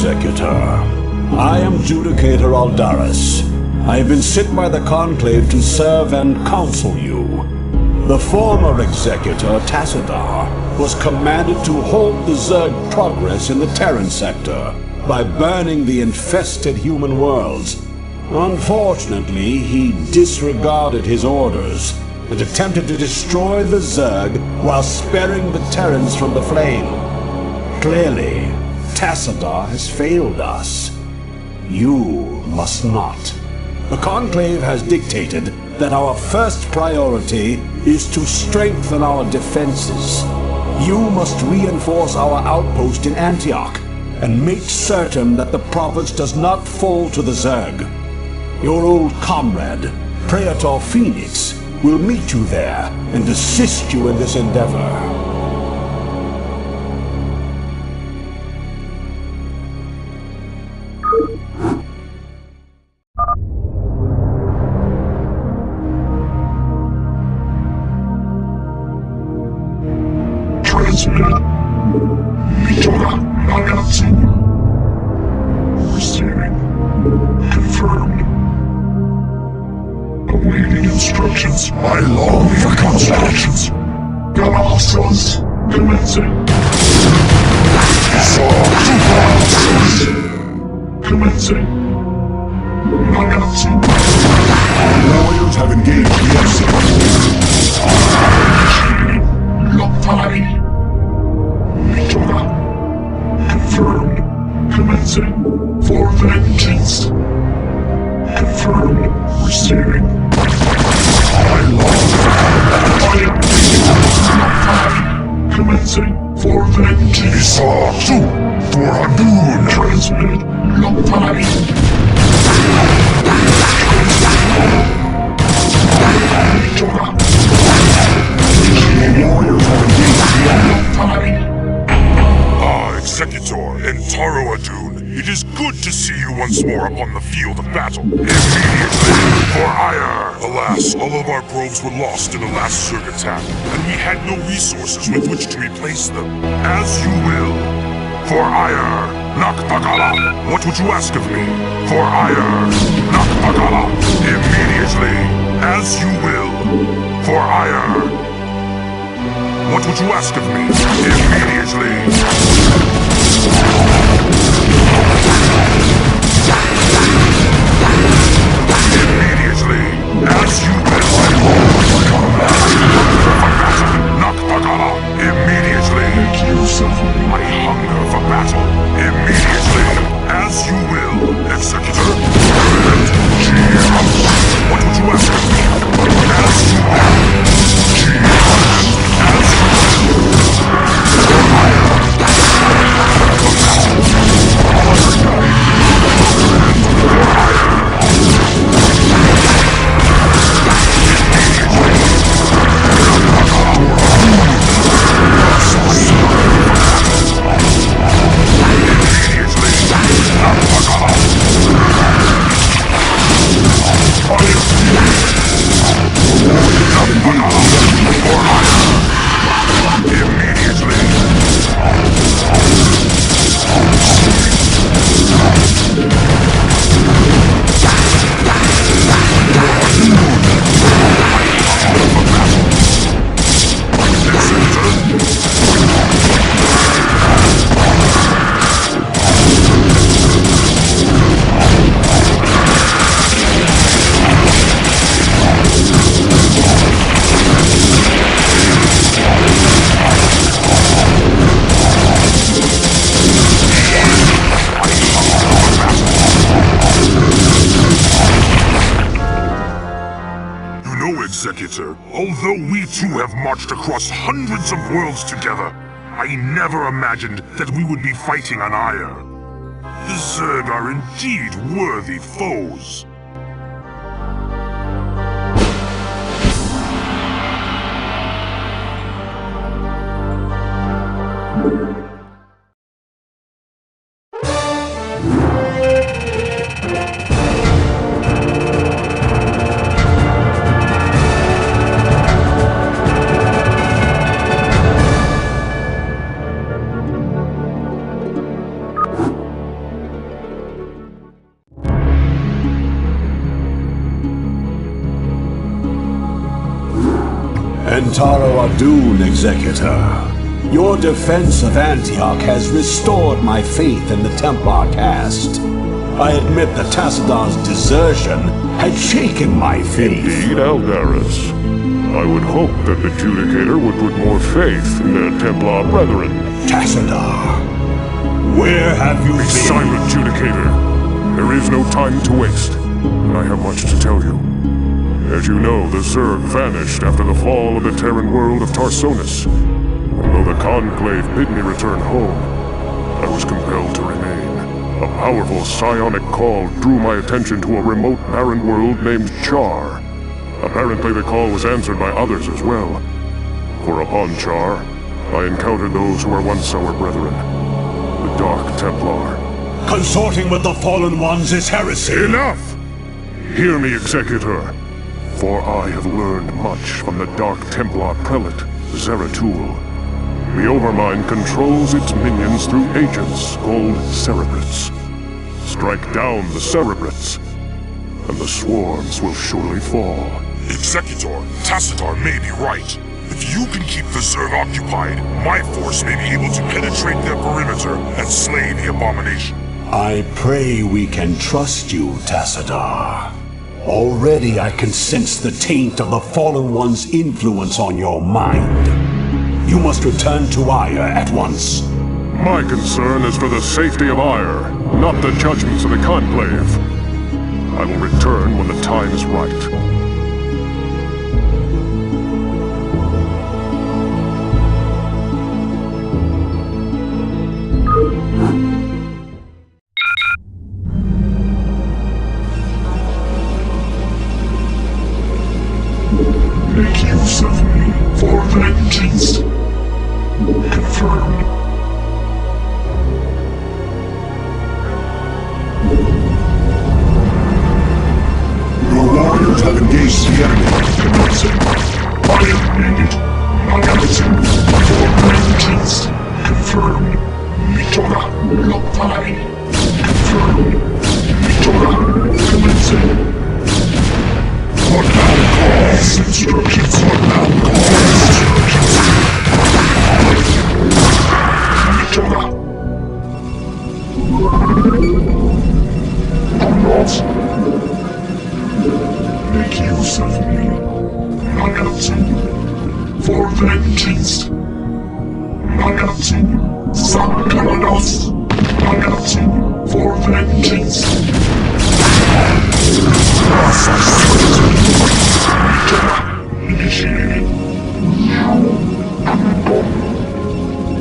Executor. I am Judicator Aldaris. I have been sent by the Conclave to serve and counsel you. The former Executor, Tassadar, was commanded to halt the Zerg progress in the Terran sector by burning the infested human worlds. Unfortunately, he disregarded his orders and attempted to destroy the Zerg while sparing the Terrans from the flame. Clearly, Tassadar has failed us. You must not. The Conclave has dictated that our first priority is to strengthen our defenses. You must reinforce our outpost in Antioch and make certain that the province does not fall to the Zerg. Your old comrade, Praetor Phoenix, will meet you there and assist you in this endeavor. Transmitted. Mitoga Nagatsu. Receiving. Confirmed. Awaiting instructions. I long for constellations. Galaxas. Commencing. Commencing. Nagatsu. Warriors have engaged the exit. Locktie. Mitoga. Confirmed. Commencing. For vengeance. Confirmed. Receiving. I long for Locktie. Commencing. For vengeance. Isatsu. For Hadun. Transmitted. Locktie. Mitoga. Warriors have engaged the Executor and Taro Adun, it is good to see you once more upon the field of battle. Immediately, for ire! Alas, all of our probes were lost in the last Zerg attack, and we had no resources with which to replace them. As you will. For ire! Nakpakala! What would you ask of me? For ire! Nakpakala! Immediately! As you will. For ire! What would you ask of me? Immediately! Immediately! As you will! Nakpagala! Immediately! I hunger for battle! Immediately! As you will, Executor! What would you ask of me? As you will! Executor, although we too have marched across hundreds of worlds together, I never imagined that we would be fighting on Ire. The Zerg are indeed worthy foes. Taro Adun, Executor. Your defense of Antioch has restored my faith in the Templar caste. I admit that Tassadar's desertion had shaken my faith. Indeed, Aldaris. I would hope that the Judicator would put more faith in their Templar brethren. Tassadar, where have you been? Be silent, Judicator. There is no time to waste, and I have much to tell you. As you know, the Zerg vanished after the fall of the Terran world of Tarsonis. Though the Conclave bid me return home, I was compelled to remain. A powerful psionic call drew my attention to a remote barren world named Char. Apparently the call was answered by others as well. For upon Char, I encountered those who were once our brethren, the Dark Templar. Consorting with the Fallen Ones is heresy! Enough! Hear me, Executor, for I have learned much from the Dark Templar Prelate, Zeratul. The Overmind controls its minions through agents called Cerebrates. Strike down the Cerebrates, and the swarms will surely fall. Executor, Tassadar may be right. If you can keep the Zerg occupied, my force may be able to penetrate their perimeter and slay the abomination. I pray we can trust you, Tassadar. Already I can sense the taint of the Fallen One's influence on your mind. You must return to Ire at once. My concern is for the safety of Ire, not the judgments of the Conclave. I will return when the time is right. Make use of me for vengeance. Confirmed. Your warriors have engaged the enemy. Commencing. Fire needed. Announcing. For vengeance. Confirmed. Mitora. Lopai. Confirmed. Mitora. Commencing. What now calls instructions? What now calls instructions? Mitora. Do not make use of me. Nagatsu. For vengeance. Nagatsu. Sakarados. Nagatsu. For vengeance. Initiated.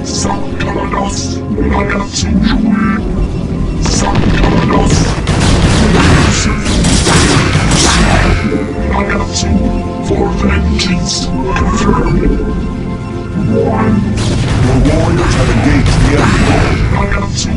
Sakarados. Nagatsu. Sakarados. Nagatsu. For vengeance. Confirmed. One. Your warriors have engaged the enemy. Nagatsu.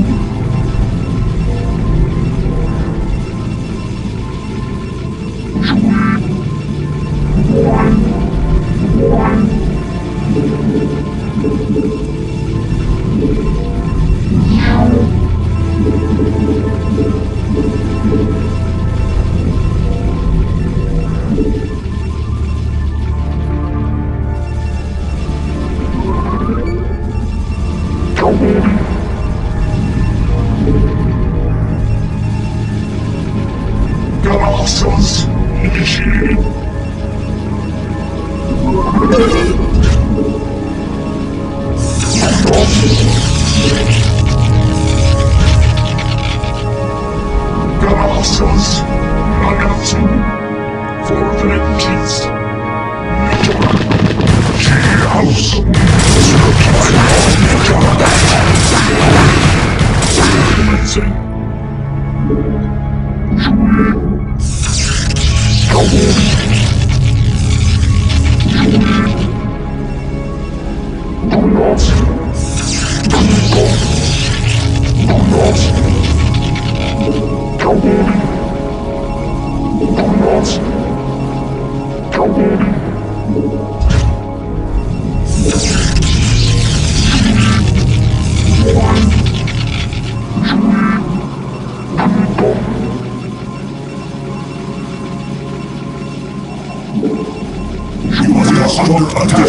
Galactus initiated. Galactus Nagatsu for vengeance. Mitora. House. Commencing. Under attack.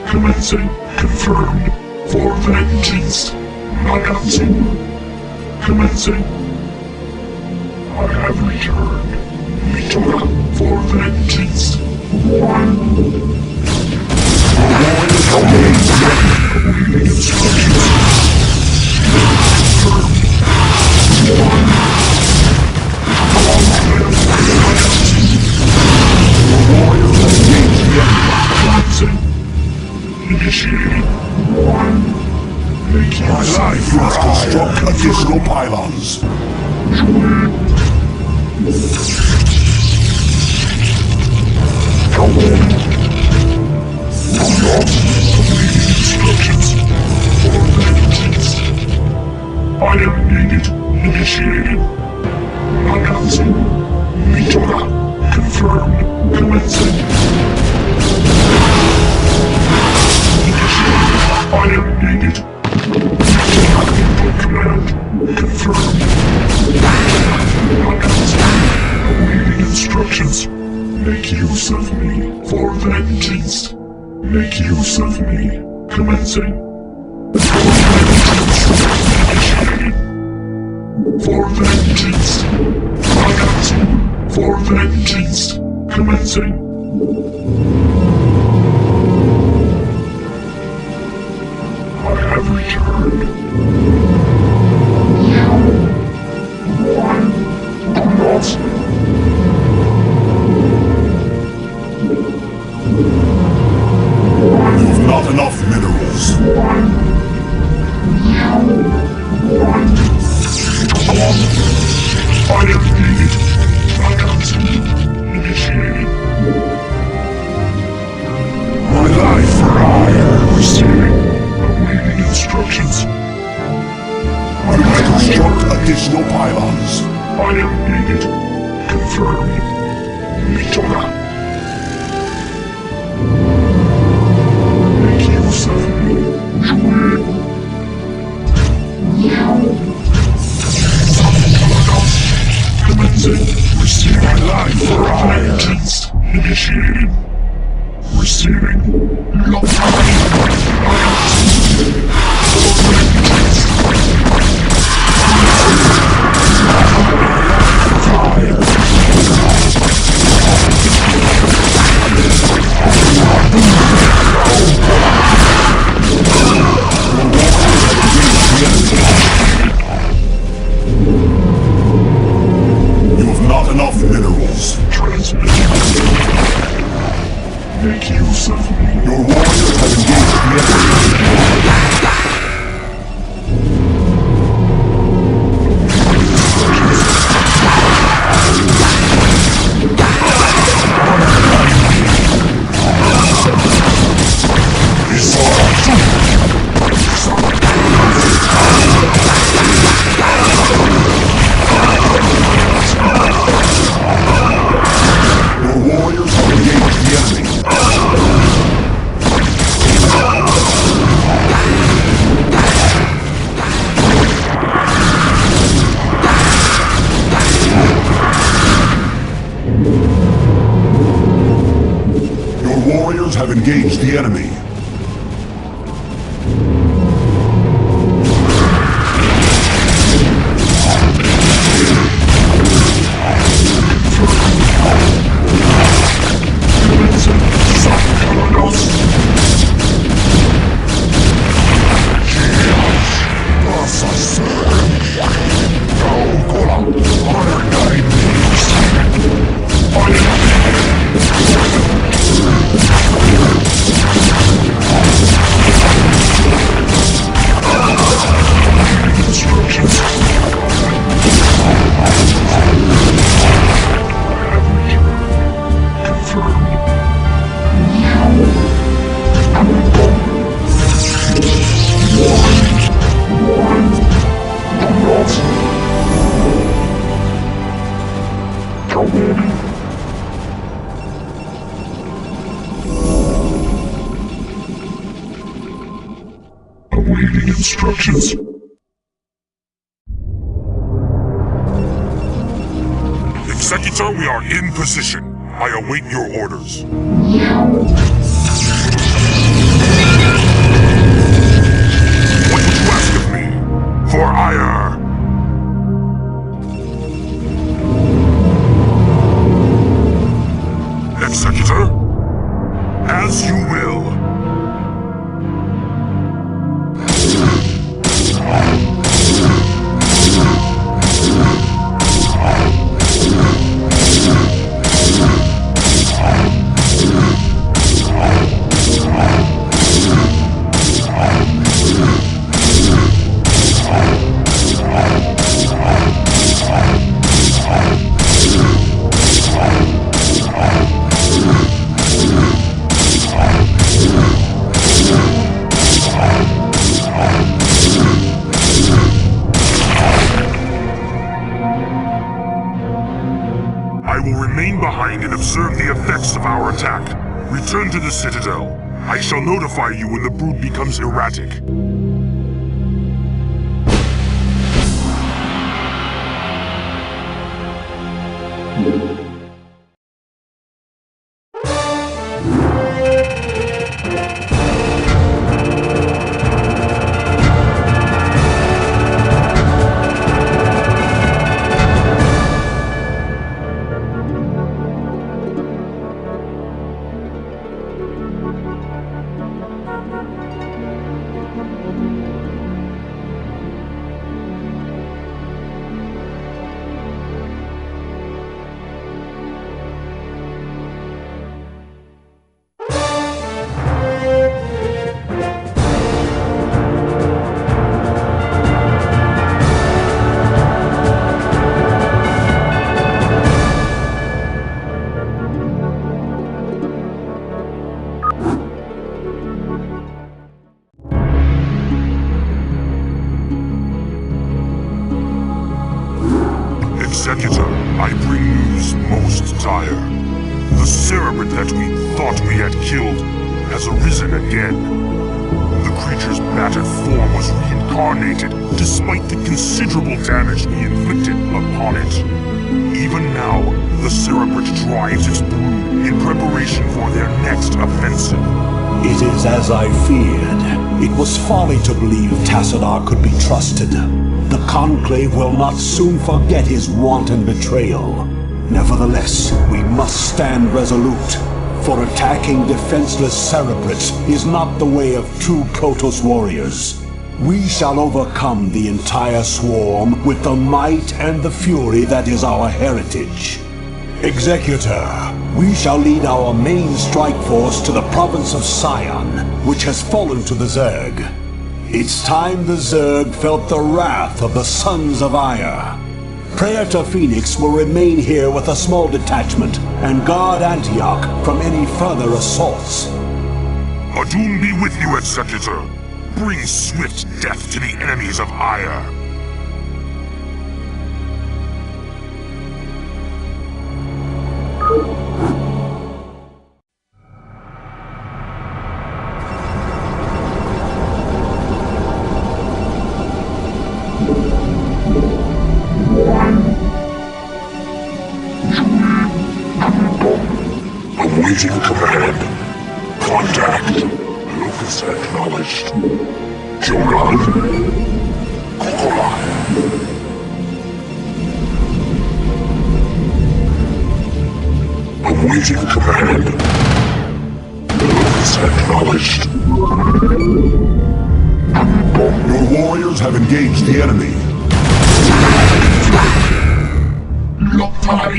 Commencing. Confirmed. For vengeance. Announcing. Commencing. I have returned. Mitora. For vengeance. Awaiting instructions. Commencing. Initiating. My life must construct additional pylons. Instructions. For vengeance. I am needed. Initiating. Announcing. Mitora. Confirmed. Commencing. I am needed. Input command. Confirmed. Awaiting instructions. Make use of me. For vengeance. Make use of me. Commencing. Initiating. For vengeance. Announcing. For vengeance. Commencing. You've not enough minerals. I am needed. Announcing. Initiating. My life for hire. Receiving. Awaiting instructions. I will construct additional pylons. I am needed. Confirmed. Mitora. Make use of me. Commencing. Receiving. My life for vengeance. Initiating. Receiving. You have not enough minerals. Transmitting. Make use Listen, your warriors have engaged the enemy. Have engaged the enemy. Awaiting instructions. Executor, we are in position. I await your orders. What would you ask of me? For ire. Executor? As you will. And observe the effects of our attack. Return to the Citadel. I shall notify you when the brood becomes erratic. Executor, I bring news most dire. The Cerebrate that we thought we had killed has arisen again. The creature's battered form was reincarnated despite the considerable damage we inflicted upon it. Even now, the Cerebrate drives its brood in preparation for their next offensive. It is as I feared. It was folly to believe Tassadar could be trusted. The Conclave will not soon forget his wanton betrayal. Nevertheless, we must stand resolute, for attacking defenseless Cerebrates is not the way of true Protoss warriors. We shall overcome the entire swarm with the might and the fury that is our heritage. Executor, we shall lead our main strike force to the province of Sion, which has fallen to the Zerg. It's time the Zerg felt the wrath of the Sons of Ire. Praetor Phoenix will remain here with a small detachment and guard Antioch from any further assaults. Adun be with you, Executor. Bring swift death to the enemies of Ire. Awaiting command. Contact. Locus acknowledged. Jogan. Kokola. Awaiting command. Locus acknowledged. Your warriors have engaged the enemy. Loktai.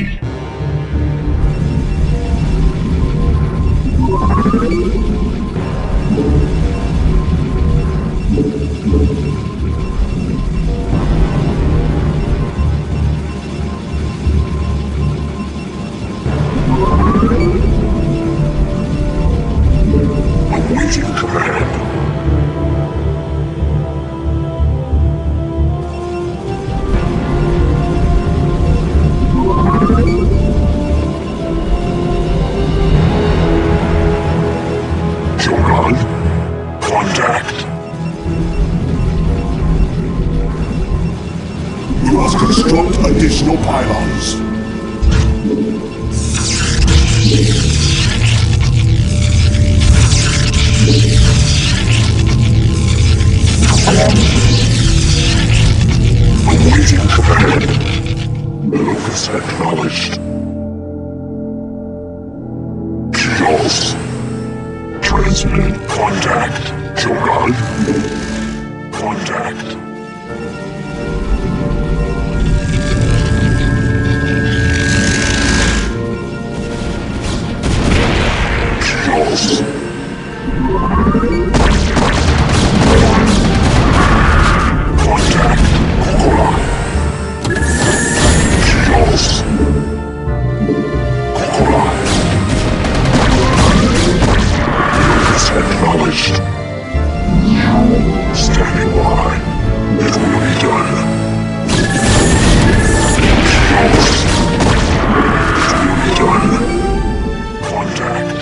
Awaiting command. Jogan. Contact. We must construct additional pylons. Awaiting command. Locus acknowledged. Kios. Transmitting contact. Jogan. Contact. Kios. Contact. Kokola. Kios. Kokola. Locus acknowledged. Standing by. It will be done. Kios. It will be done. Contact.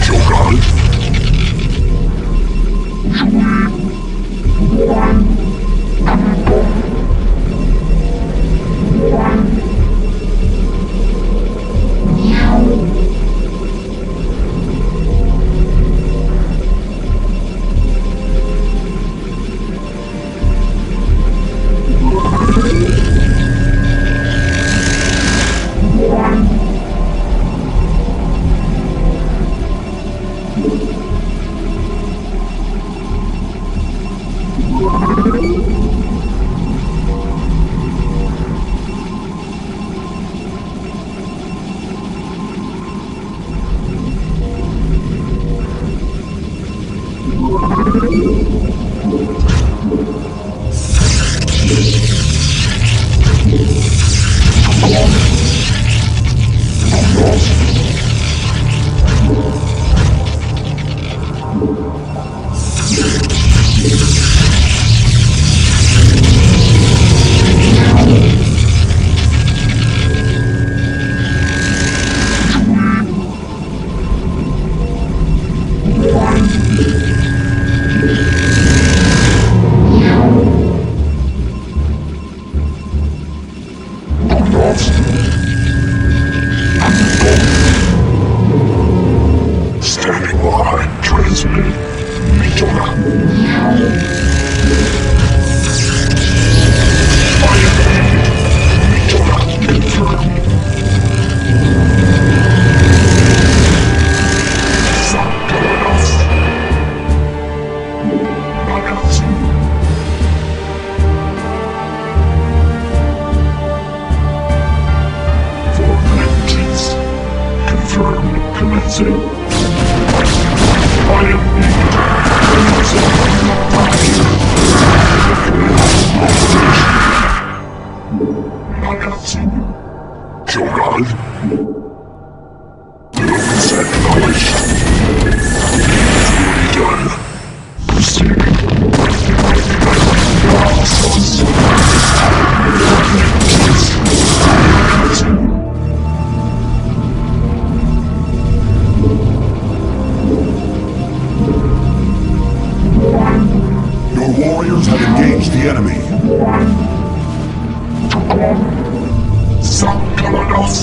Jogan. Advancing. I am needed. I have seen you. Shogun. Those acknowledged. Duty done. Receiving. Your warriors have engaged the enemy. Sankalados.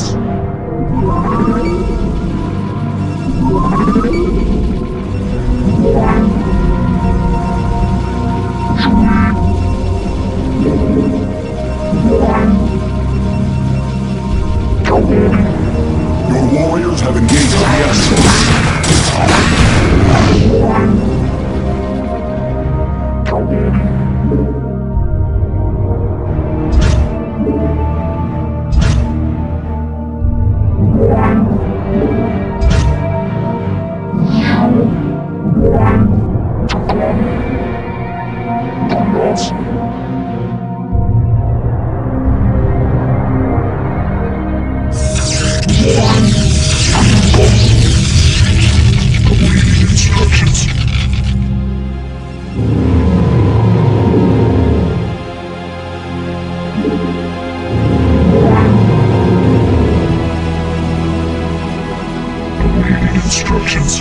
Your warriors have engaged the instructions. Awaiting instructions.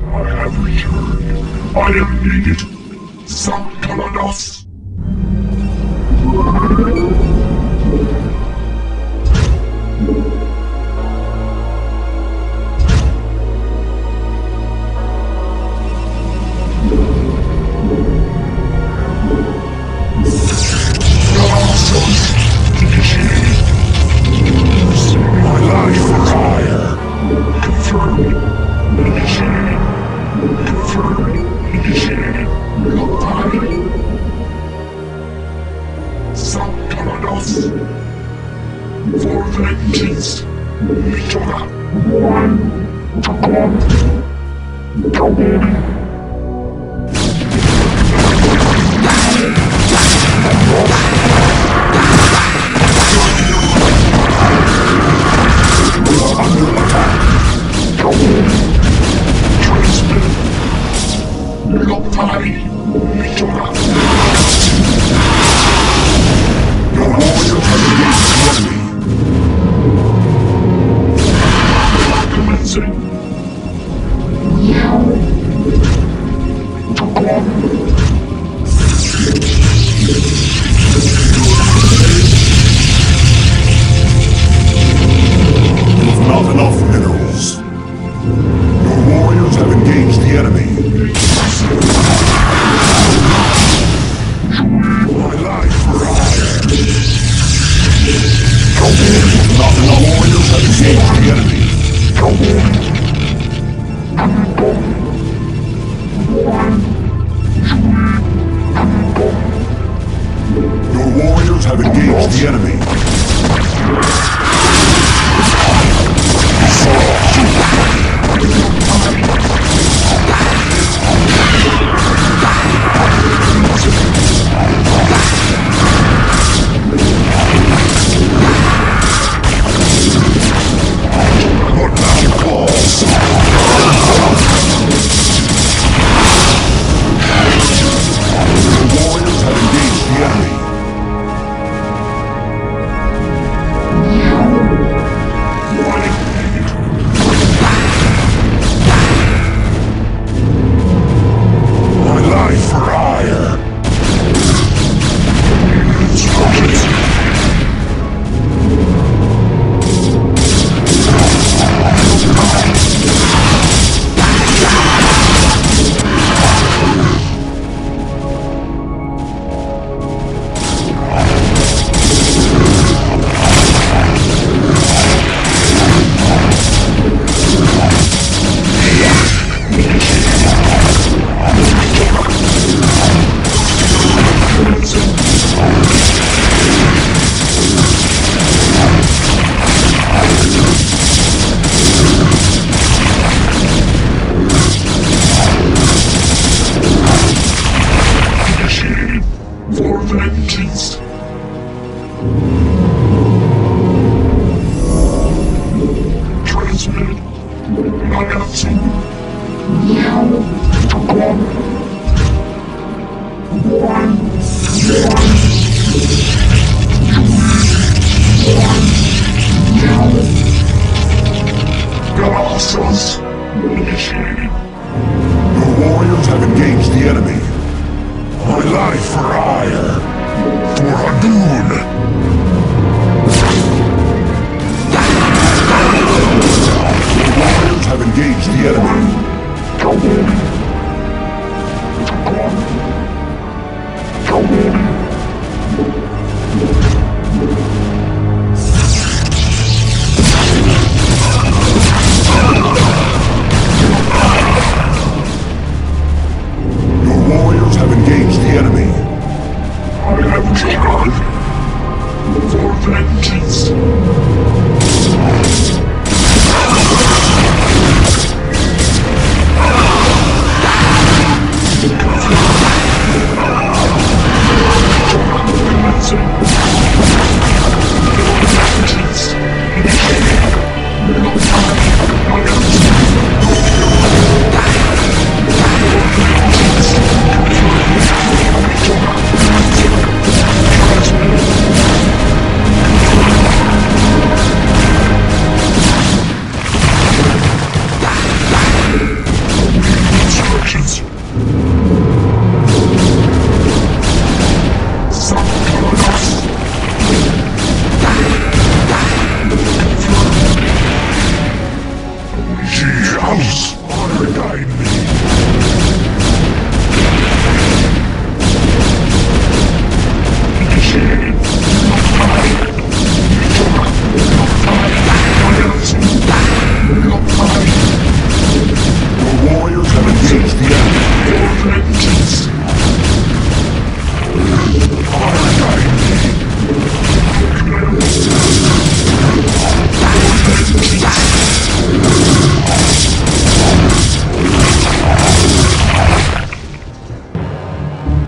I have returned. I am needed. Sankalados.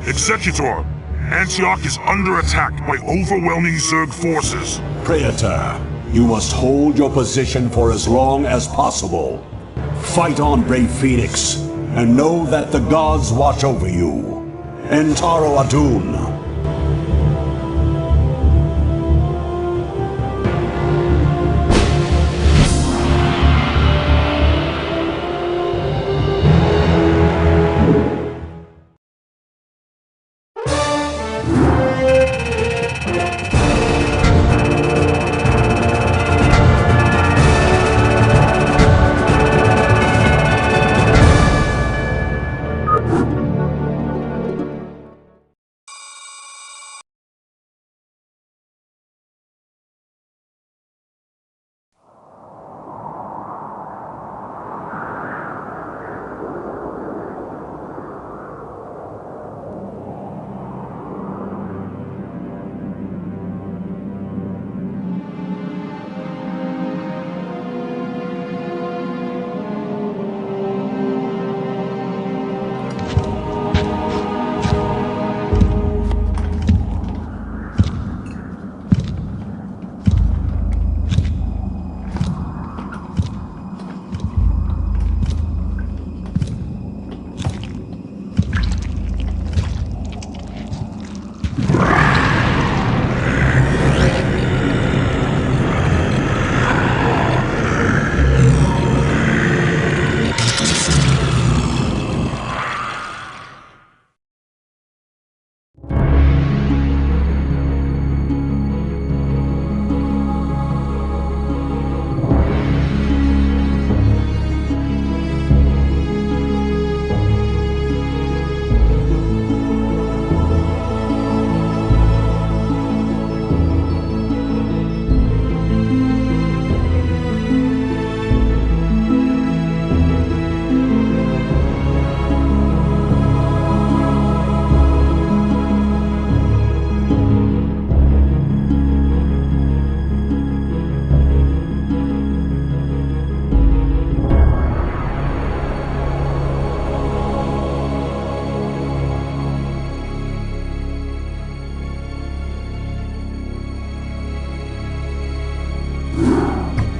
Executor, Antioch is under attack by overwhelming Zerg forces. Praetor, you must hold your position for as long as possible. Fight on, brave Phoenix, and know that the gods watch over you. Entaro Adun.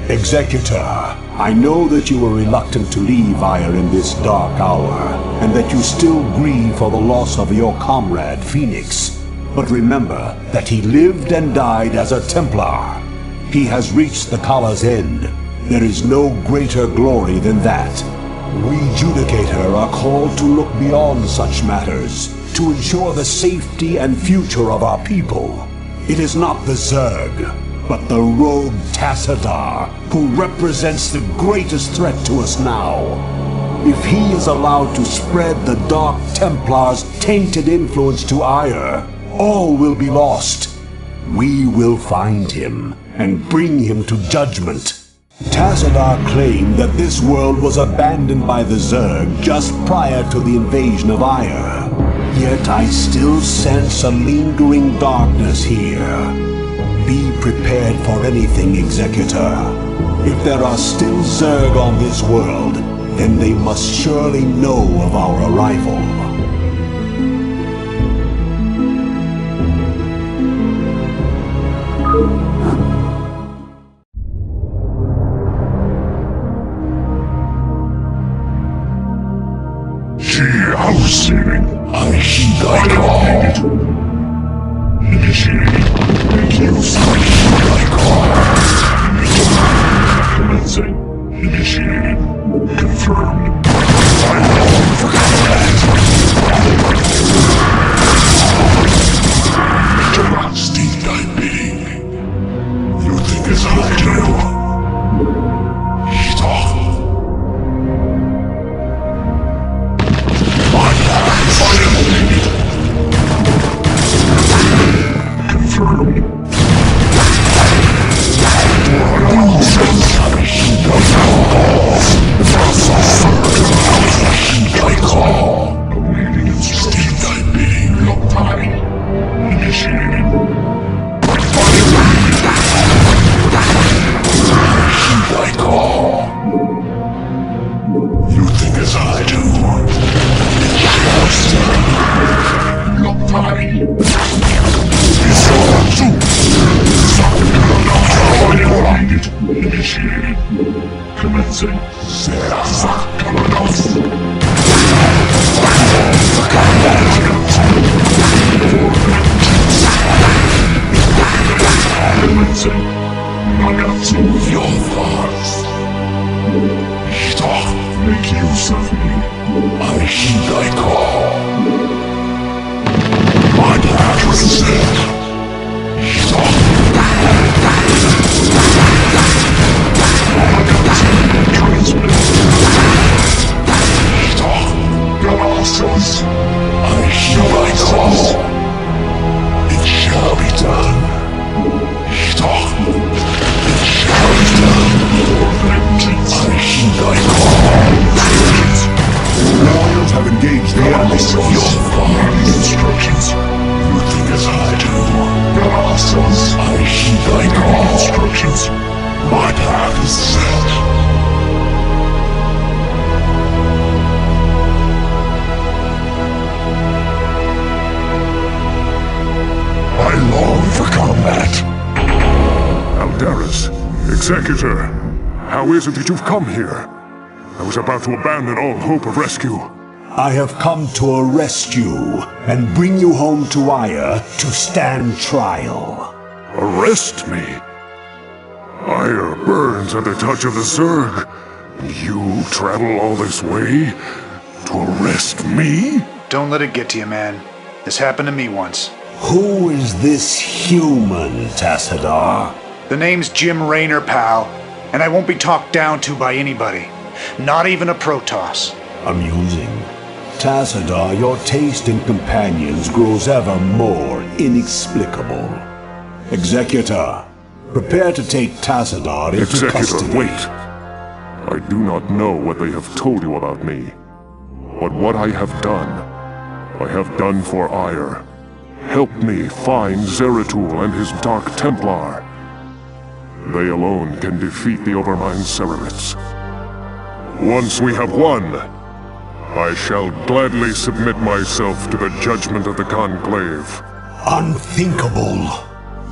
Executor, I know that you were reluctant to leave Ire in this dark hour, and that you still grieve for the loss of your comrade, Phoenix. But remember that he lived and died as a Templar. He has reached the Kala's end. There is no greater glory than that. We Judicator are called to look beyond such matters, to ensure the safety and future of our people. It is not the Zerg, but the rogue Tassadar, who represents the greatest threat to us now. If he is allowed to spread the Dark Templar's tainted influence to Ire, all will be lost. We will find him and bring him to judgment. Tassadar claimed that this world was abandoned by the Zerg just prior to the invasion of Ire. Yet I still sense a lingering darkness here. Be prepared for anything, Executor. If there are still Zerg on this world, then they must surely know of our arrival. I see thy call. Initiating. Commencing. Initiated. Confirmed. I long for combat. Do not state thy bidding. You think as I do. Stop. My hands violated. Confirmed. For an Initiated. Commencing. Commencing. Nagatsu. Your thoughts. Make use of me. I heed thy call. My path is set. Transmit. Galassus. I heed thy call. It shall be done. It shall be done. For vengeance. I heed thy call. Warriors have engaged the enemy. Your father's instructions. You think as I do. Galassus. I heed thy call. Instructions. My path is set. I long for combat. Aldaris, Executor, how is it that you've come here? I was about to abandon all hope of rescue. I have come to arrest you and bring you home to Aya to stand trial. Arrest me? Ire burns at the touch of the Zerg. You travel all this way to arrest me? Don't let it get to you, man. This happened to me once. Who is this human, Tassadar? The name's Jim Raynor, pal, and I won't be talked down to by anybody. Not even a Protoss. Amusing. Tassadar, your taste in companions grows ever more inexplicable. Executor, prepare to take Tassadar into custody. Executor, wait. I do not know what they have told you about me. But what I have done for Ire. Help me find Zeratul and his Dark Templar. They alone can defeat the Overmind Cerebrits. Once we have won, I shall gladly submit myself to the judgment of the Conclave. Unthinkable.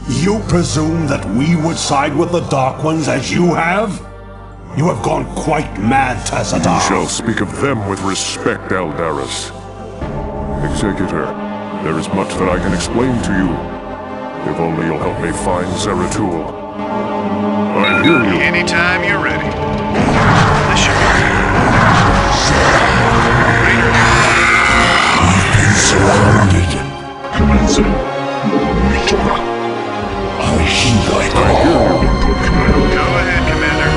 You presume that we would side with the Dark Ones as you have? You have gone quite mad, Tassadar. You shall speak of them with respect, Aldaris. Executor, there is much that I can explain to you. If only you'll help me find Zeratul. I hear you. Anytime you're ready. This should be Surrounded. Commencing. Mitra. I heed thy call. Go ahead, Commander.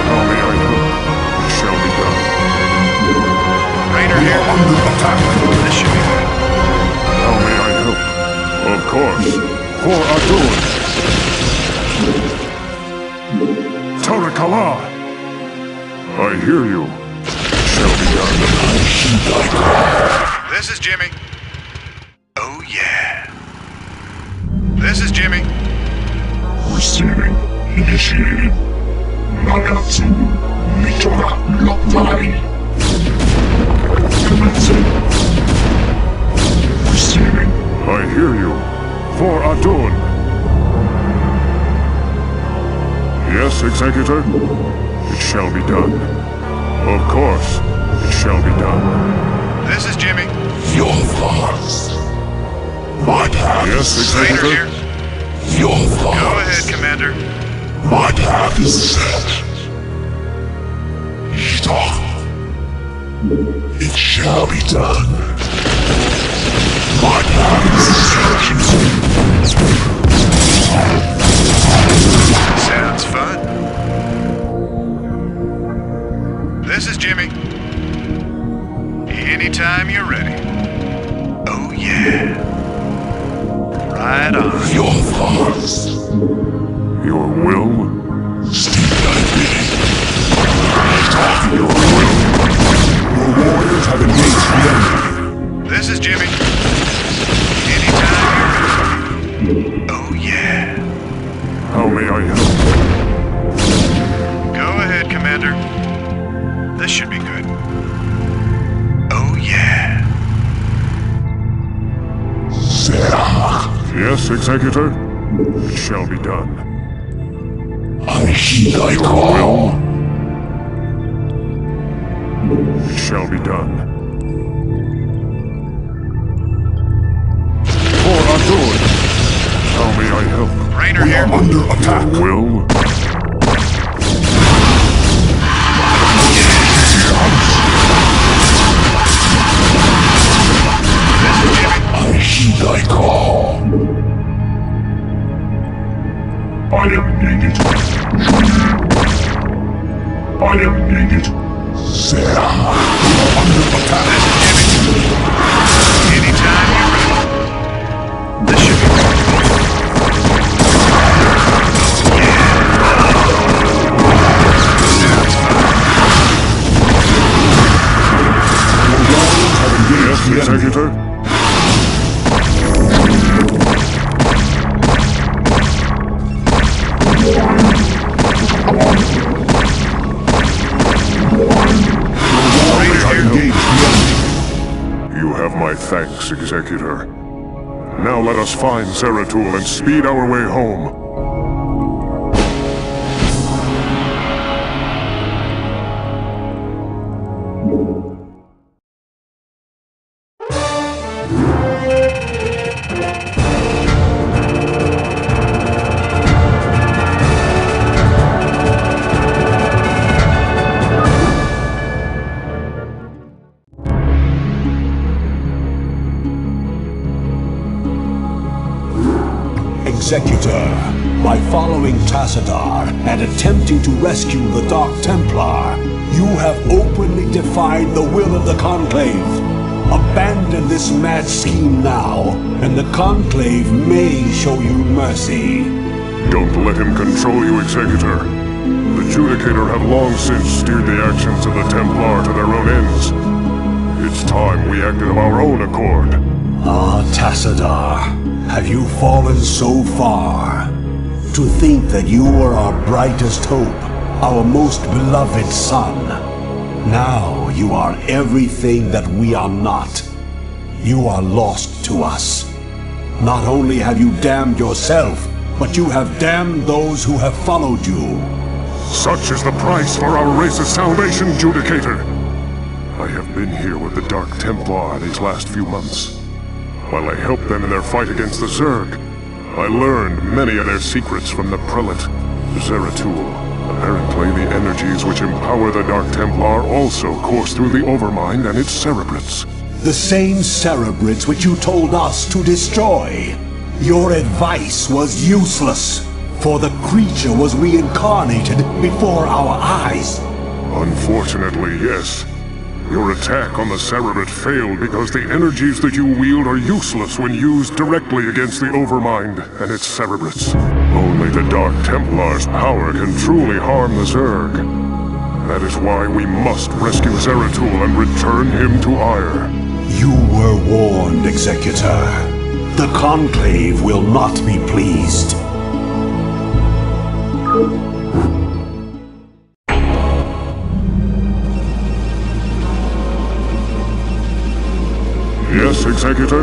How may I help? It shall be done. Raynor here. Under attack. This should be good. How may I help? Of course. For Adun. Tarakala. I hear you. It shall be done. I heed thy call. This is Jimmy. Oh, yeah. This is Jimmy. Receiving. Initiated. Nagatsu. Mitra. Lotai. Commencing. Receiving. I hear you. For Adun. Yes, Executor? It shall be done. Of course, it shall be done. This is Jimmy. Your thoughts. My path Yes, is Executor? Raynor here. Your thoughts. Go ahead, Commander. My path is set. It shall be done. My path is set. Sounds fun. This is Jimmy. Anytime you're ready. Oh, yeah. Right on. Your thoughts. Your will? Speak thy bidding. Your will? Your warriors have engaged the enemy. This is Jimmy. Anytime you're ready. Oh, yeah. How may I help? Go ahead, Commander. This should be good. Oh, yeah. Zerach. Yes, Executor? It shall be done. I heed thy call. It shall be done. For Adun, how may I help? Rainer We here. are under attack. Will. I heed thy call. I am needed. I am needed. Sarah, we are under attack. Anytime you're ready. This should be Yes, Executor. You have my thanks, Executor. Now let us find Zeratul and speed our way home. Executor, by following Tassadar and attempting to rescue the Dark Templar, you have openly defied the will of the Conclave. Abandon this mad scheme now, and the Conclave may show you mercy. Don't let him control you, Executor. The Judicator have long since steered the actions of the Templar to their own ends. It's time we acted of our own accord. Ah, Tassadar, have you fallen so far? To think that you were our brightest hope, our most beloved son. Now you are everything that we are not. You are lost to us. Not only have you damned yourself, but you have damned those who have followed you. Such is the price for our race's salvation, Judicator. I have been here with the Dark Templar these last few months. While I helped them in their fight against the Zerg, I learned many of their secrets from the Prelate, Zeratul. Apparently, the energies which empower the Dark Templar also course through the Overmind and its cerebrates. The same cerebrates which you told us to destroy. Your advice was useless, for the creature was reincarnated before our eyes. Unfortunately, yes. Your attack on the Cerebrate failed because the energies that you wield are useless when used directly against the Overmind and its Cerebrates. Only the Dark Templar's power can truly harm the Zerg. That is why we must rescue Zeratul and return him to Ire. You were warned, Executor. The Conclave will not be pleased. Yes, Executor?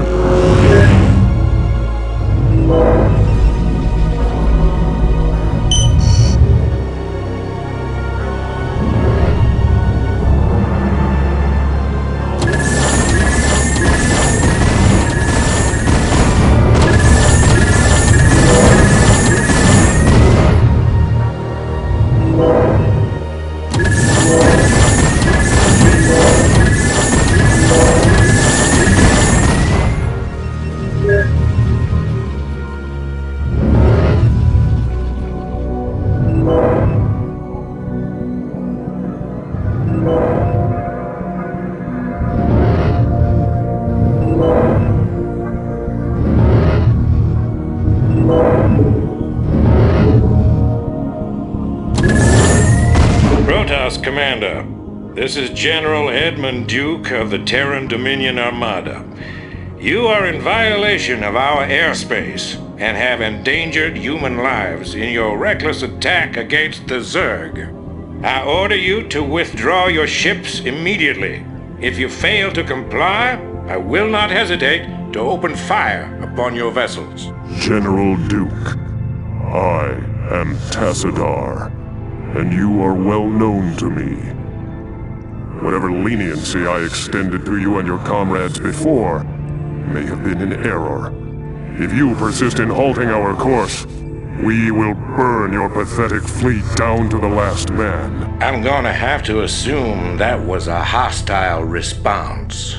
Commander, this is General Edmund Duke of the Terran Dominion Armada. You are in violation of our airspace and have endangered human lives in your reckless attack against the Zerg. I order you to withdraw your ships immediately. If you fail to comply, I will not hesitate to open fire upon your vessels. General Duke, I am Tassadar. and you are well known to me. Whatever leniency I extended to you and your comrades before may have been in error. If you persist in halting our course, we will burn your pathetic fleet down to the last man. I'm gonna have to assume that was a hostile response.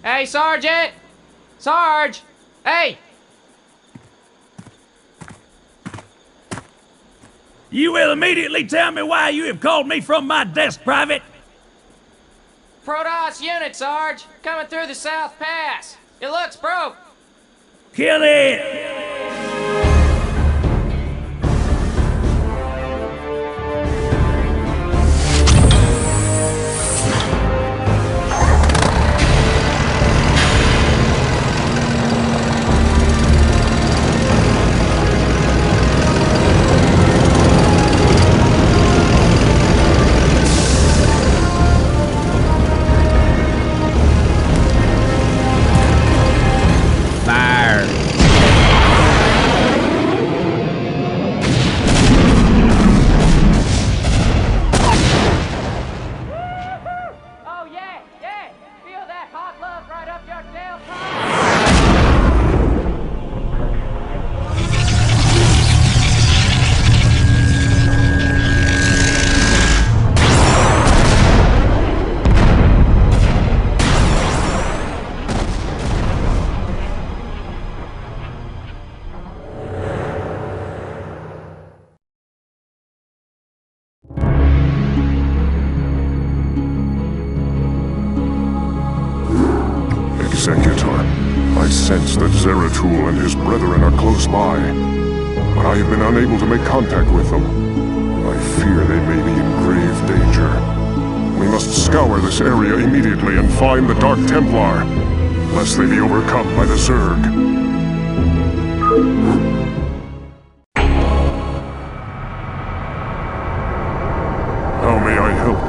Hey, Sergeant! Sarge! Hey! You will immediately tell me why you have called me from my desk, Private. Protoss unit, Sarge! Coming through the South Pass! It looks broke! Kill it! Oh yeah, yeah! Feel that hot love right up your tailpipe! Executor, I sense that Zeratul and his brethren are close by, but I have been unable to make contact with them. I fear they may be in grave danger. We must scour this area immediately and find the Dark Templar, lest they be overcome by the Zerg. How may I help?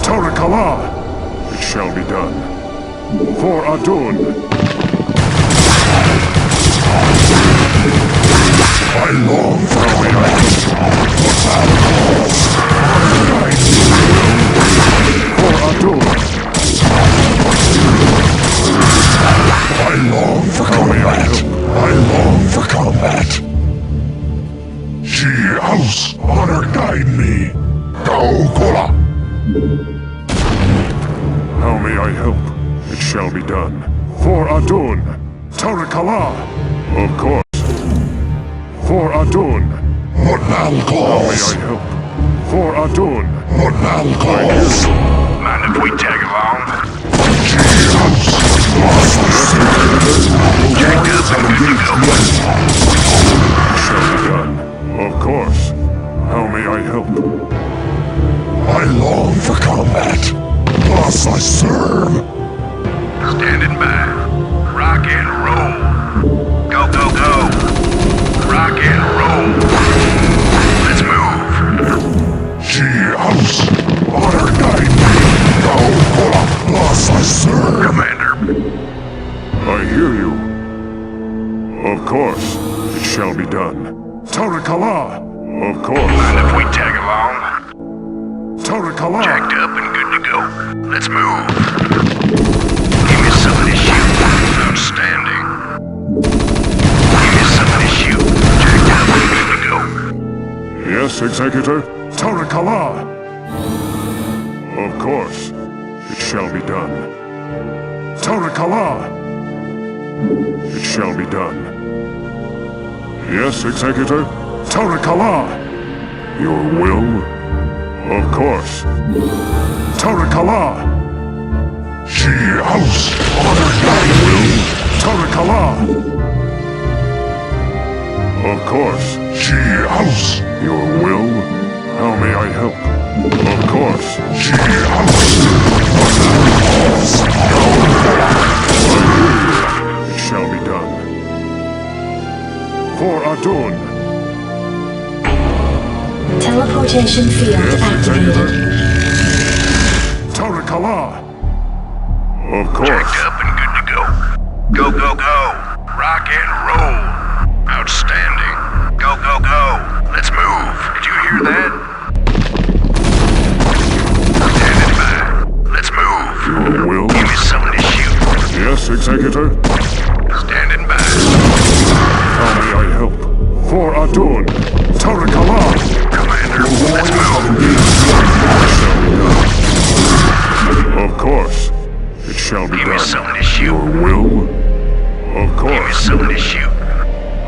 Tarakala! It shall be done. For Adun! I long for For Adun! I long for combat! I long for combat! She house, honor guide me! Go, Kola! How may I help? It shall be done. For Adun! Tarakala! Of course. For Adun! How may I help? For Adun! Mind if we tag along? Shall be done. Of course. How may I help? I long for combat. Thus I serve. Standing by. Rock and roll. Go, go, go. Rock and roll. Let's move. She house. Honor guide me. Go, Thus I serve. Commander. I you. Of course, it shall be done. Tarakala! Of course. Mind if we tag along? Tarakala! Jacked up and good to go. Let's move. Give me some of this shoot. Outstanding. Give me some of this shoot. Jacked up and good to go. Yes, Executor? Tarakala! Of course, it shall be done. Tarakala! It shall be done. Yes, Executor? Tarakala! Your will? Of course. Tarakala! She house honor thy will. Tarakala! Of course. She house. Your will? How may I help? Of course. She house. It shall be done. For Adun. Teleportation field Yes, Executor. activated. Tarakala. Of course. Jacked up and good to go. Go, go, go. Rock and roll. Outstanding. Go, go, go. Let's move. Did you hear that? Standing by. Let's move. Your will? Give me something to shoot. Yes, Executor. Standing by. How may I help? For Adun. Tarakala. Commander, let's move. Of course. It shall be Give done. me something to shoot. Your will? Of Give me course. something to shoot.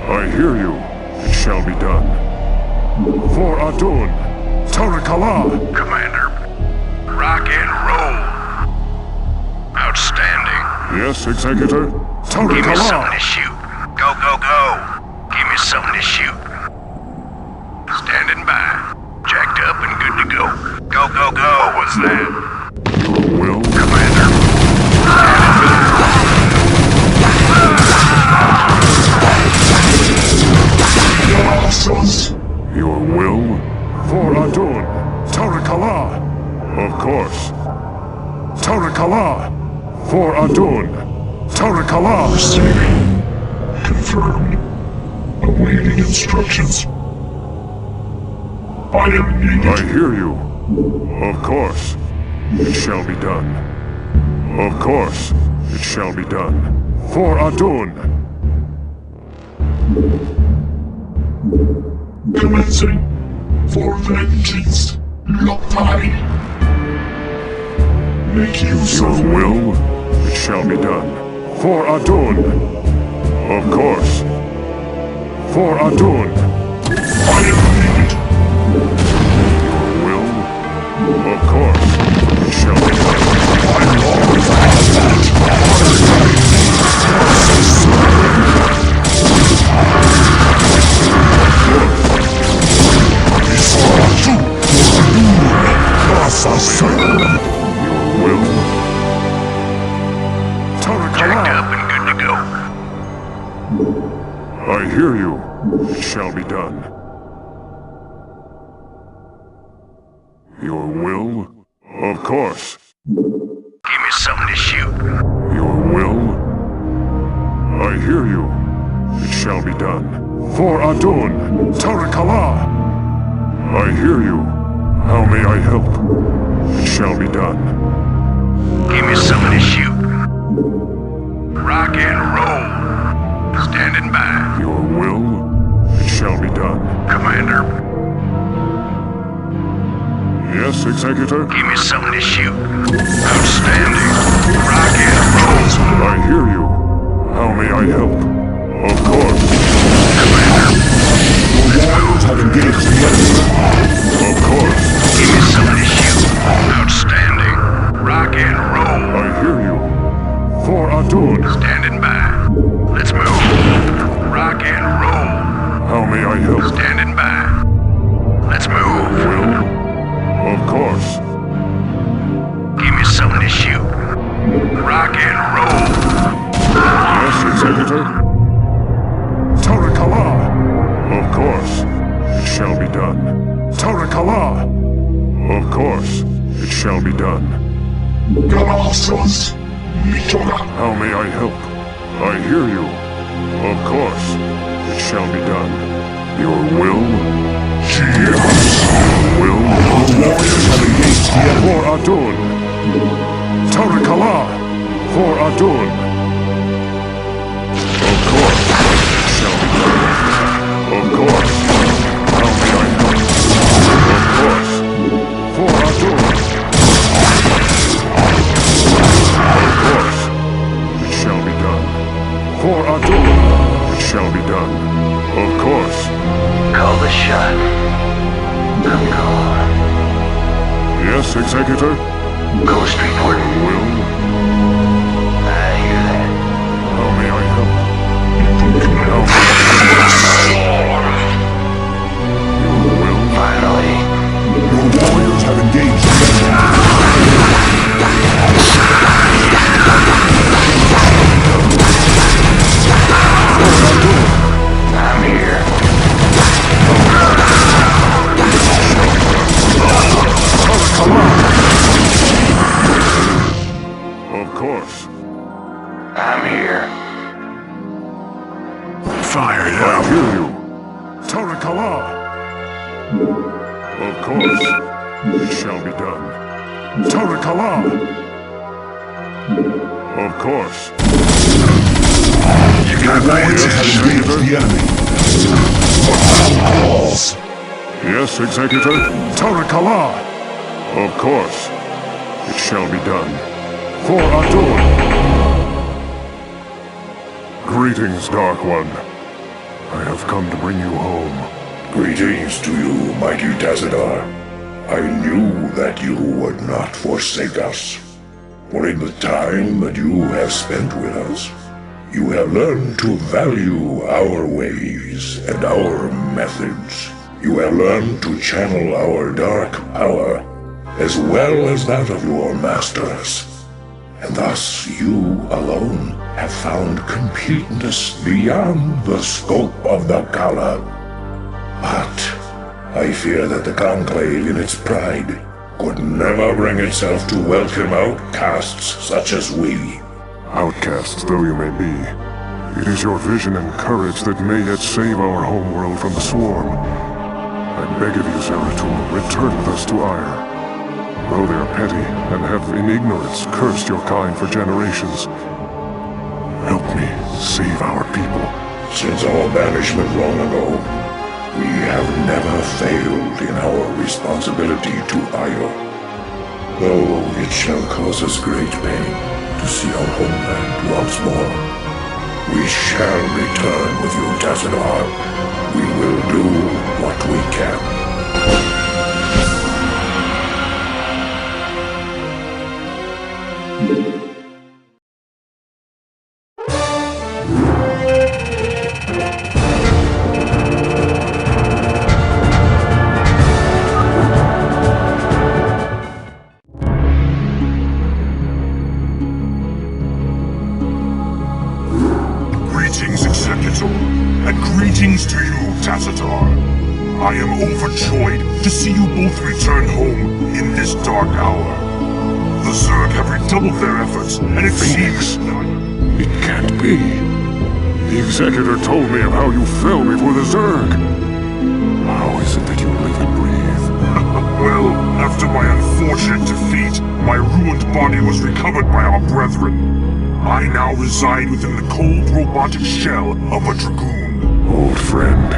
I hear you. It shall be done. For Adun. Tarakala. Commander, rock and roll. Outstanding. Yes, Executor. Give me Tarakala. something to shoot. Go, go, go. Give me something to shoot. Standing by. Jacked up and good to go. Go, go, go. What was that? Your will? Commander. Your will? For Adun. Tarakala. Of course. Tarakala. For Adun. Tarakala. Confirmed. Awaiting instructions. I am needed. I hear you. Of course. It shall be done. Of course. It shall be done. For Adun. Commencing. For vengeance. Not mine. Make use Your of will? It shall be done. For Adun. Of course. For Adun. I am needed. Will? Of course. It shall be done. Your will? Jacked Tarakala. up and good to go. I hear you. It shall be done. Your will? Of course. Give me something to shoot. Your will? I hear you. It shall be done. For Adun. Tarakala. I hear you. How may I help? It shall be done. Give me something to shoot. Rock and roll. Standing by. Your will? It shall be done. Commander, Yes, Executor? give me something to shoot. Outstanding. Rock and roll. I hear you. How may I help? Of course. Commander, Of course. give me something to shoot. Outstanding. Rock and roll. I hear you. For Adun. Standing by. Let's move. Rock and roll. How may I help? Standing by. Let's move. Will? Of course. Give me something to shoot. Rock and roll. Yes, Executor? Tarakala. Of course. It shall be done. Tarakala. Of course. It shall be done. Galassos. Mitora. How may I help? I hear you. Of course, it shall be done. Your will? Yes. Will? Warriors have engaged the enemy. For Adun. Tarakala. For Adun. Of course, it shall be done. Of course. How may I help? Of course. For Adun. Of course, it shall be done. For Adun, it shall be done. Of course. Call the shot. I'm gone. Yes, Executor? Ghost report. Will? I hear that. How may I help? How may I help? You will? Finally. Your warriors have engaged the enemy. I'm here. Of course. I'm here. Fire it I up. hear you. Tarakala! Of course. It shall be done. Tarakala! Of course. You got warriors have engaged the enemy. Yes, Executor. Tarakala! Of course. It shall be done. For Adun! Greetings, Dark One. I have come to bring you home. Greetings to you, mighty Tazadar. I knew that you would not forsake us. For in the time that you have spent with us, you have learned to value our ways and our methods. You have learned to channel our dark power, as well as that of your masters. And thus you alone have found completeness beyond the scope of the Kala. But I fear that the Conclave in its pride could never bring itself to welcome outcasts such as we. Outcasts though you may be, it is your vision and courage that may yet save our homeworld from the swarm. I beg of you, Zeratul, return with us to Ire. Though they are petty and have in ignorance cursed your kind for generations, help me save our people. Since our banishment long ago, we have never failed in our responsibility to Ire. Though it shall cause us great pain to see our homeland once more, we shall return with you, Tazadar. We will do what we can. Greetings, Executor, and greetings to you, Tazadar. I am overjoyed to see you both return home in this dark hour. The Zerg have redoubled their efforts, and it seems... It can't be. The Executor told me of how you fell before the Zerg. How is it that you live and breathe? Well, after my unfortunate defeat, my ruined body was recovered by our brethren. I now reside within the cold robotic shell of a Dragoon. Old friend,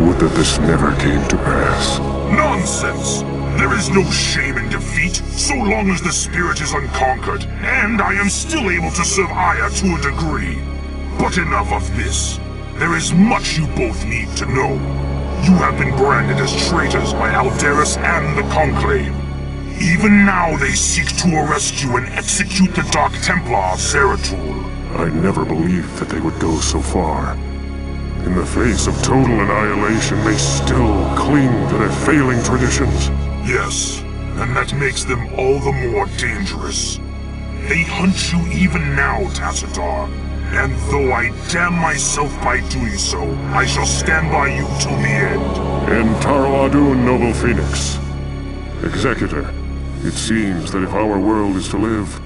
would that this never came to pass. Nonsense! There is no shame in defeat, so long as the spirit is unconquered, and I am still able to serve Aya to a degree. But enough of this. There is much you both need to know. You have been branded as traitors by Alderus and the Conclave. Even now they seek to arrest you and execute the Dark Templar, Zeratul. I never believed that they would go so far. In the face of total annihilation, they still cling to their failing traditions. Yes, and that makes them all the more dangerous. They hunt you even now, Tazadar. And though I damn myself by doing so, I shall stand by you till the end. And Taro Adun, Noble Phoenix. Executor, it seems that if our world is to live,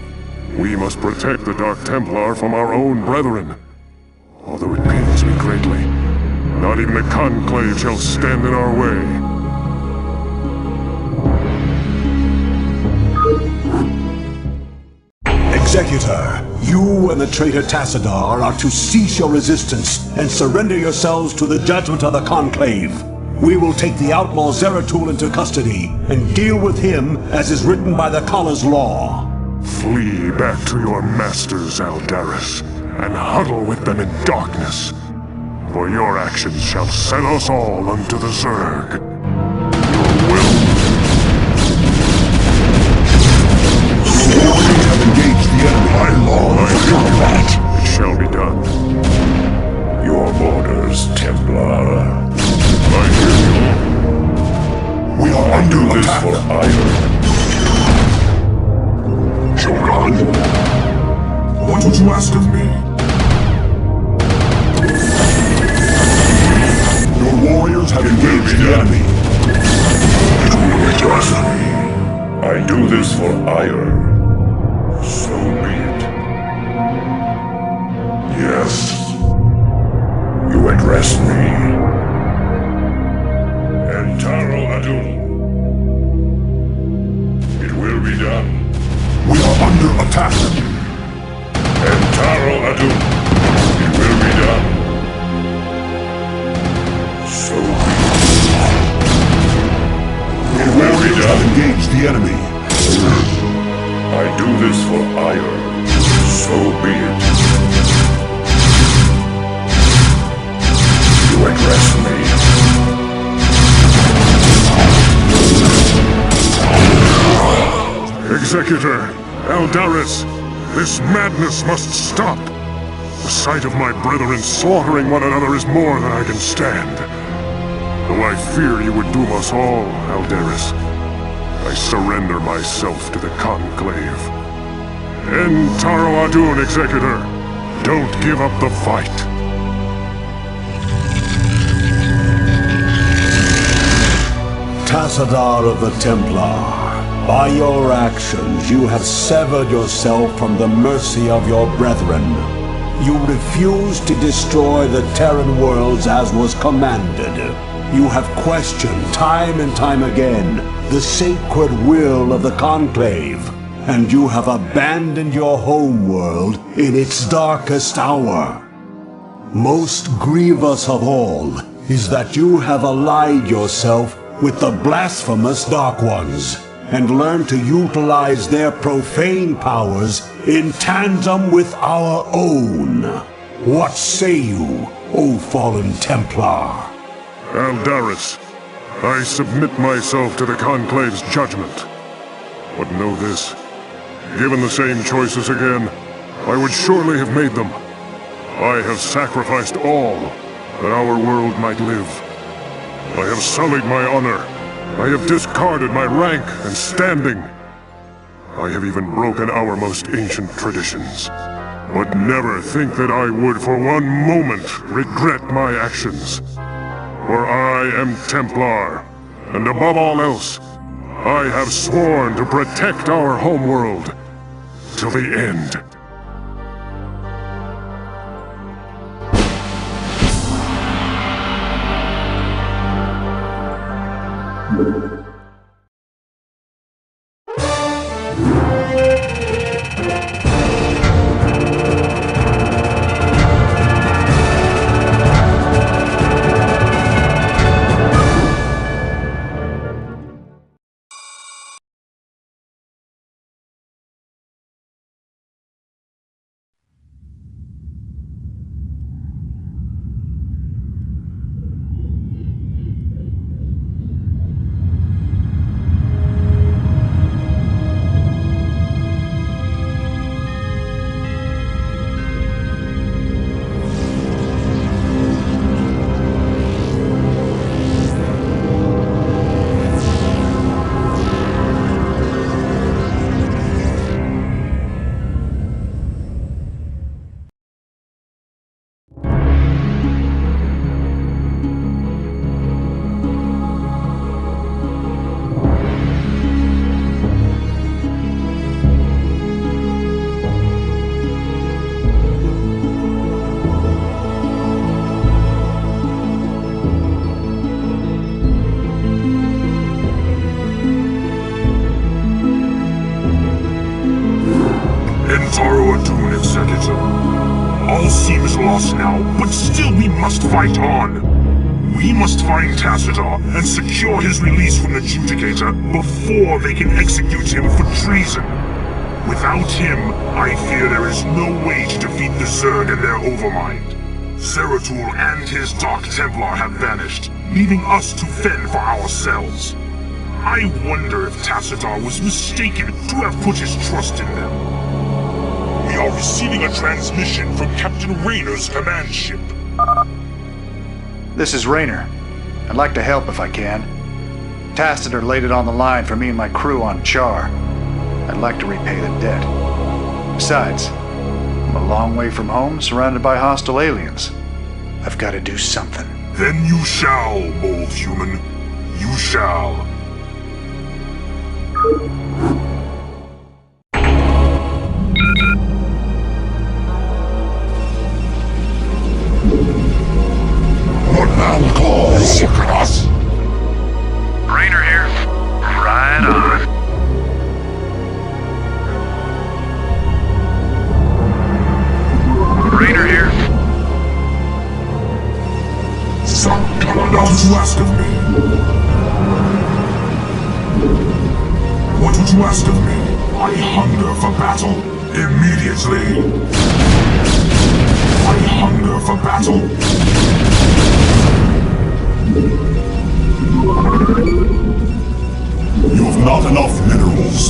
We must protect the Dark Templar from our own brethren. Although it pains me greatly, not even the Conclave shall stand in our way. Executor, you and the traitor Tassadar are to cease your resistance and surrender yourselves to the judgment of the Conclave. We will take the outlaw Zeratul into custody and deal with him as is written by the Kala's law. Flee back to your masters, Aldaris, and huddle with them in darkness. For your actions shall set us all unto the Zerg. Your will. We have engaged the enemy. By law of combat. It shall be done. Your orders, Templar. I hear you. We are under this attack. for ire. Shogun, what would you ask of me? Your warriors have engaged the enemy. It will be done. I do this for ire. So be it. Yes. You address me. Entaro Adun. It will be done. We are under attack. Entaro Adun. It will be done. So be it. It will be done. Engage the enemy. I do this for ire. So be it. You address me. Executor, Aldaris, this madness must stop. The sight of my brethren slaughtering one another is more than I can stand. Though I fear you would doom us all, Aldaris, I surrender myself to the Conclave. Entaro Adun, Executor. Don't give up the fight. Tassadar of the Templar, by your actions you have severed yourself from the mercy of your brethren. You refused to destroy the Terran worlds as was commanded. You have questioned time and time again the sacred will of the Conclave, and you have abandoned your home world in its darkest hour. Most grievous of all is that you have allied yourself with the blasphemous Dark Ones, and learned to utilize their profane powers in tandem with our own. What say you, O fallen Templar? Aldaris, I submit myself to the Conclave's judgment. But know this, given the same choices again, I would surely have made them. I have sacrificed all that our world might live. I have sullied my honor. I have discarded my rank and standing. I have even broken our most ancient traditions. But never think that I would for one moment regret my actions. For I am Templar, and above all else, I have sworn to protect our homeworld till the end. All seems lost now, but still we must fight on. We must find Tassadar and secure his release from the Judicator before they can execute him for treason. Without him, I fear there is no way to defeat the Zerg and their overmind. Zeratul and his Dark Templar have vanished, leaving us to fend for ourselves. I wonder if Tassadar was mistaken to have put his trust in them. We are receiving a transmission from Captain Raynor's command ship. This is Raynor. I'd like to help if I can. Tassadar laid it on the line for me and my crew on Char. I'd like to repay the debt. Besides, I'm a long way from home, surrounded by hostile aliens. I've got to do something. Then you shall, Mold Human. You shall. What man calls us? Raynor here. Right on. Raynor here. What would you ask of me? What would you ask of me? I hunger for battle. Immediately. I hunger for battle. You have not enough minerals.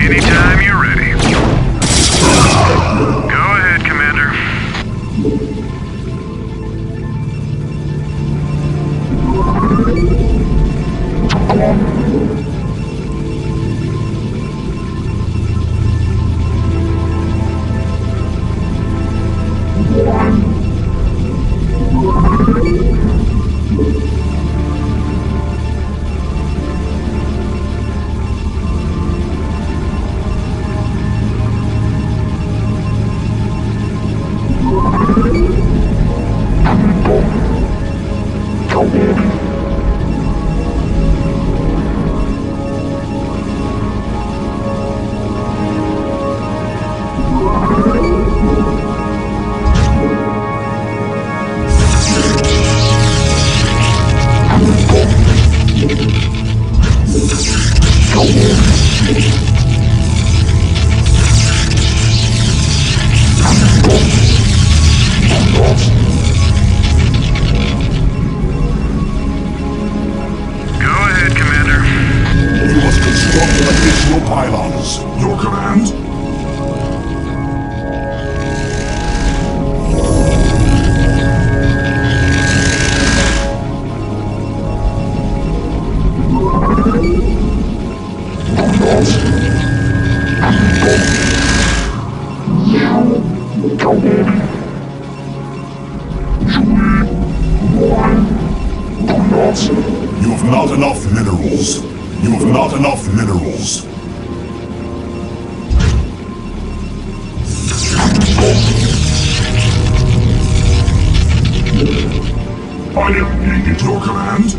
Anytime you're ready. Go ahead, Commander. Pylons. Your command? You have not enough minerals. You have not enough minerals. I am needed, your command.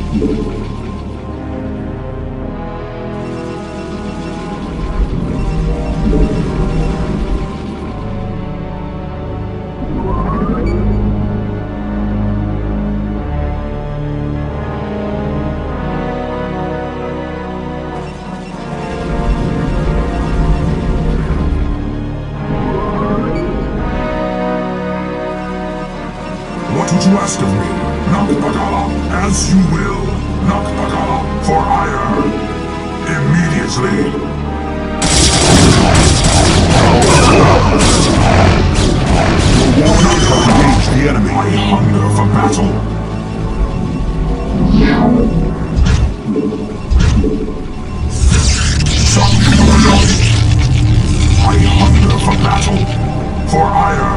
What would you ask of me? Nakbagala, as you will. Nakbagala, for ire. Immediately. Engage the enemy. I hunger for battle. Some people are lost. I hunger for battle. For ire.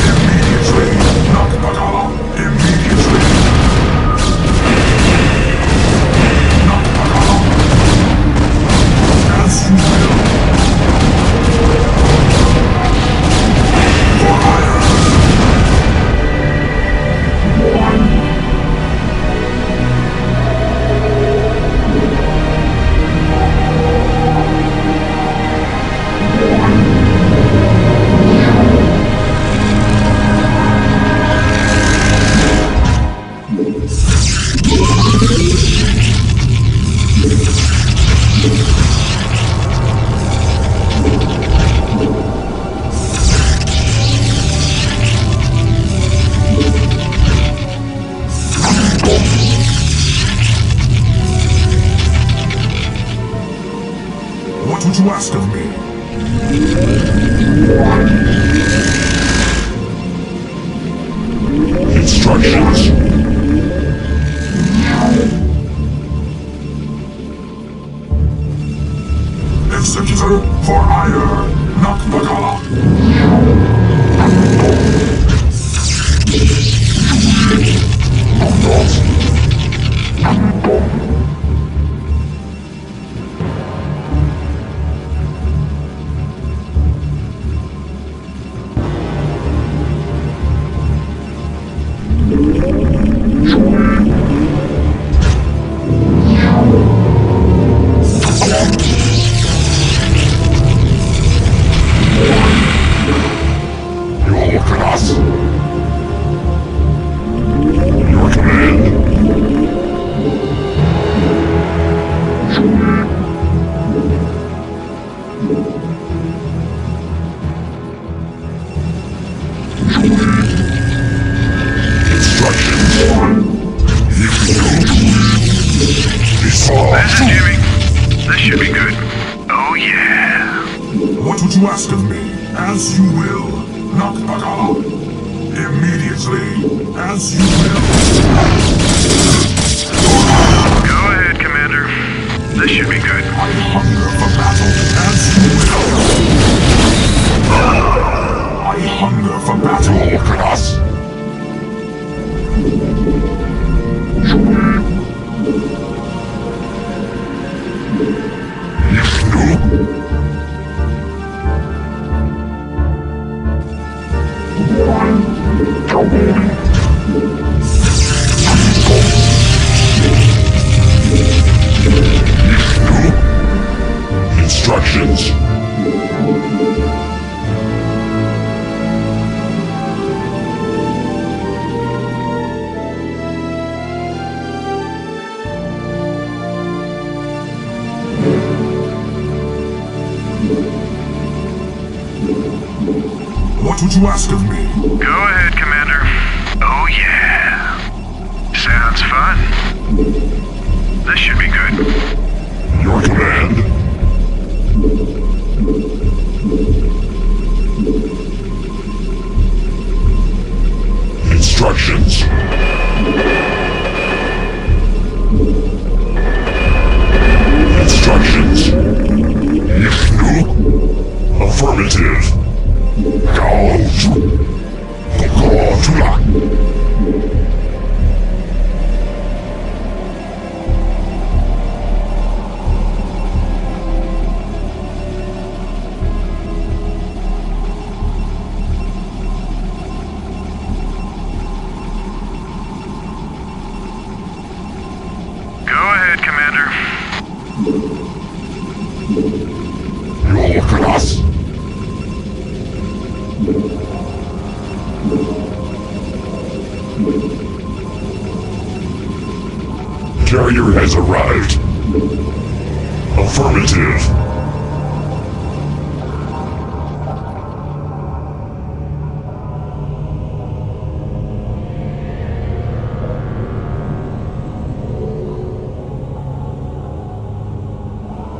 Immediately. Nakbagala. Immediately. Nakbagala. As you will. For ire. What would you ask of me? Instructions. Executor for ire. Nakbagala. Your command. Instructions. This is Jimmy. This should be good. Oh yeah. What would you ask of me? As you will. Nakbagala. Immediately. As you will. Go ahead, Commander. This should be good. I hunger for battle. As you will. I hunger for battle. Look at us. Instructions. What would you ask of me? Go ahead, Commander. Oh yeah. Sounds fun. This should be good. Your command. Instructions. Instructions. No. Affirmative. Go to la. Go ahead, Commander. You look at us. Carrier has arrived. Affirmative.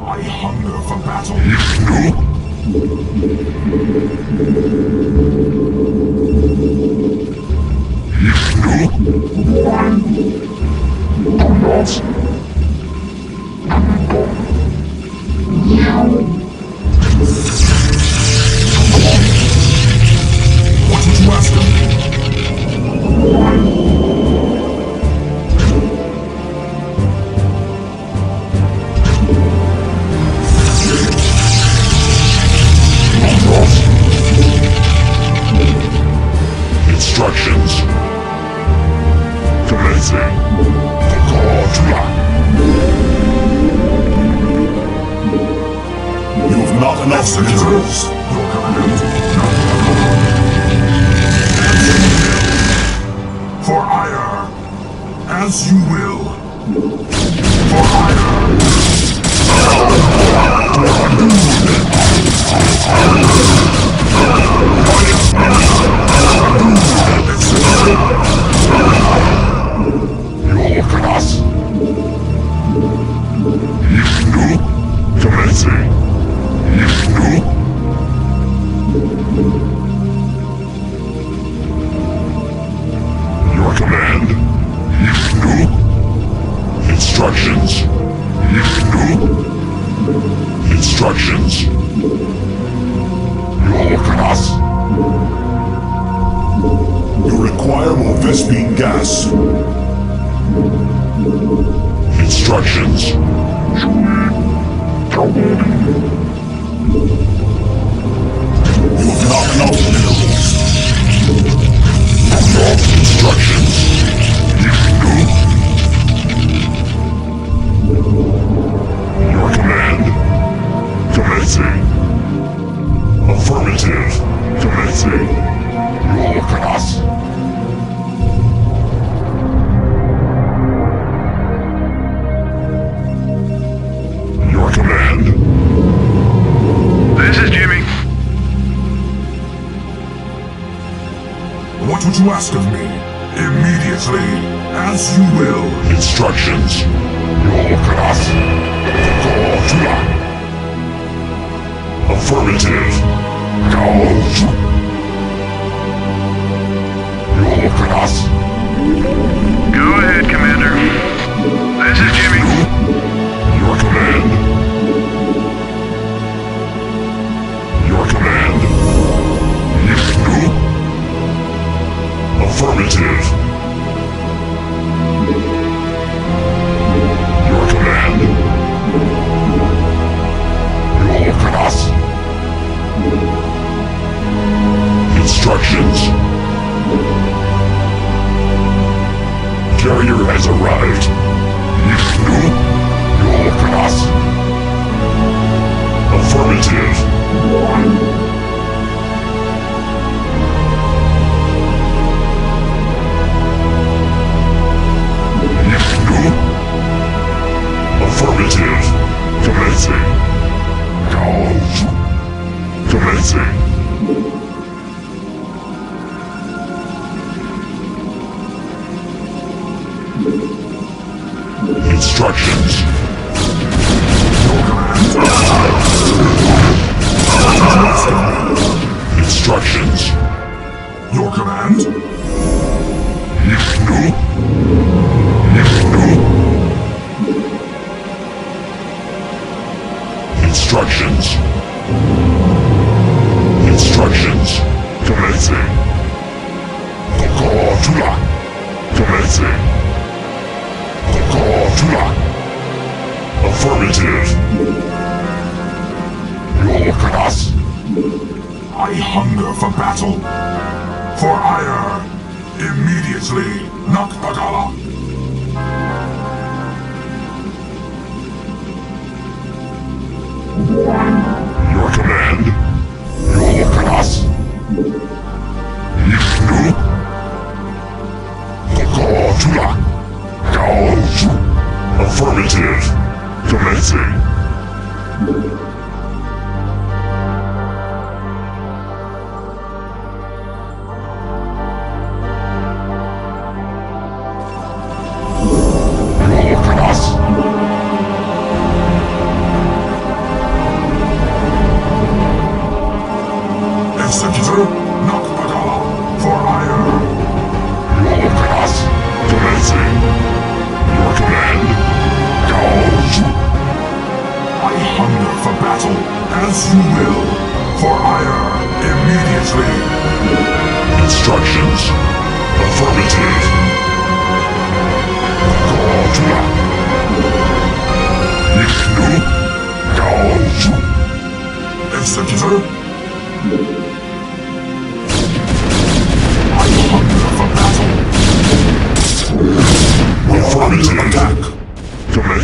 I hunger for battle. No. What would you ask of me? Instructions. Commencing. You've not enough sentinels. Your command. For ire. As you will. For ire. You look at us. Commencing. Your command. Instructions. Instructions. You look at us. You require more Vespine gas. Instructions. You have not enough minerals. Instructions. Your command. Commencing. Affirmative. Commencing. You look at us. Your command. This is Jimmy. What would you ask of me? Immediately. As you will. Instructions. You look at us. Affirmative. You look at us. Go ahead, Commander. This is Jimmy. Your command. Your command. Affirmative. Your command. You look at us. Instructions. Carrier has arrived. You look at us. Affirmative. Affirmative. Commencing. Commencing. Instructions. Instructions. Your command? Instructions. Instructions. Commencing. Commencing. Affirmative. You look at us. I hunger for battle. For ire. Immediately. Nakbagala. Your command. You look at us. Affirmative. Commencing.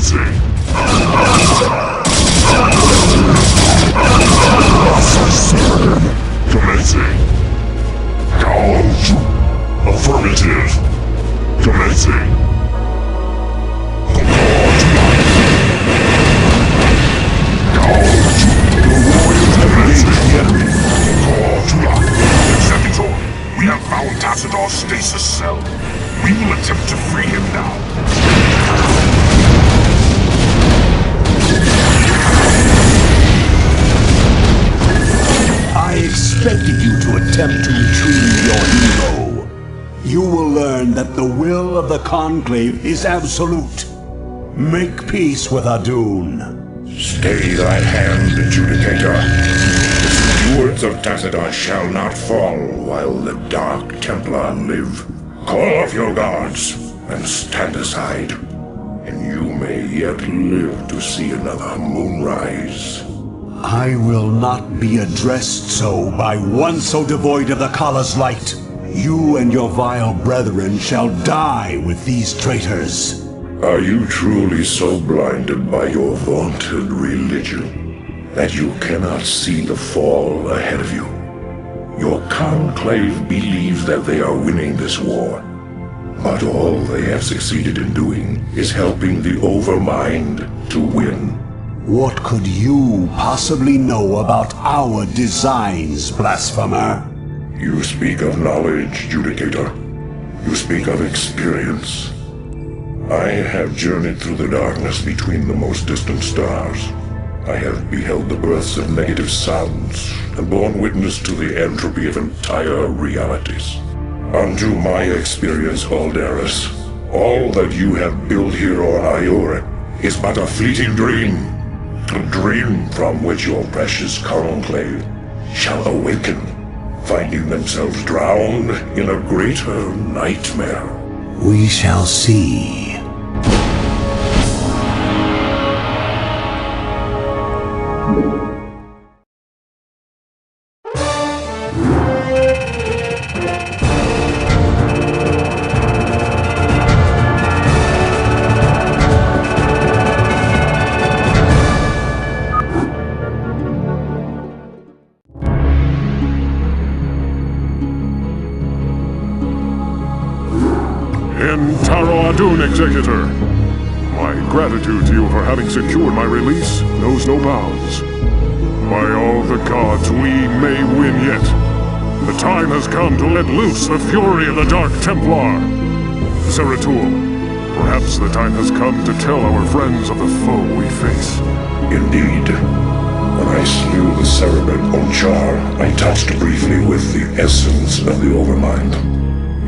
Commencing. Commencing. Count. Affirmative. Commencing. Executor, we have found Tassador's stasis cell. We will attempt to free him now. I expected you to attempt to retrieve your hero. You will learn that the will of the Conclave is absolute. Make peace with Adun. Stay thy hand, Adjudicator. The stewards of Tassadar shall not fall while the Dark Templar live. Call off your guards and stand aside, and you may yet live to see another moonrise. I will not be addressed so by one so devoid of the Kala's light. You and your vile brethren shall die with these traitors. Are you truly so blinded by your vaunted religion that you cannot see the fall ahead of you? Your conclave believes that they are winning this war, but all they have succeeded in doing is helping the Overmind to win. What could you possibly know about our designs, blasphemer? You speak of knowledge, Judicator. You speak of experience. I have journeyed through the darkness between the most distant stars. I have beheld the births of negative sounds and borne witness to the entropy of entire realities. Unto my experience, Aldaris, all that you have built here on Iora is but a fleeting dream. A dream from which your precious conclave shall awaken, finding themselves drowned in a greater nightmare. We shall see. Executor, my gratitude to you for having secured my release knows no bounds. By all the gods, we may win yet. The time has come to let loose the fury of the Dark Templar. Zeratul, perhaps the time has come to tell our friends of the foe we face. Indeed. When I slew the Cerebrit Onchar, I touched briefly with the essence of the Overmind.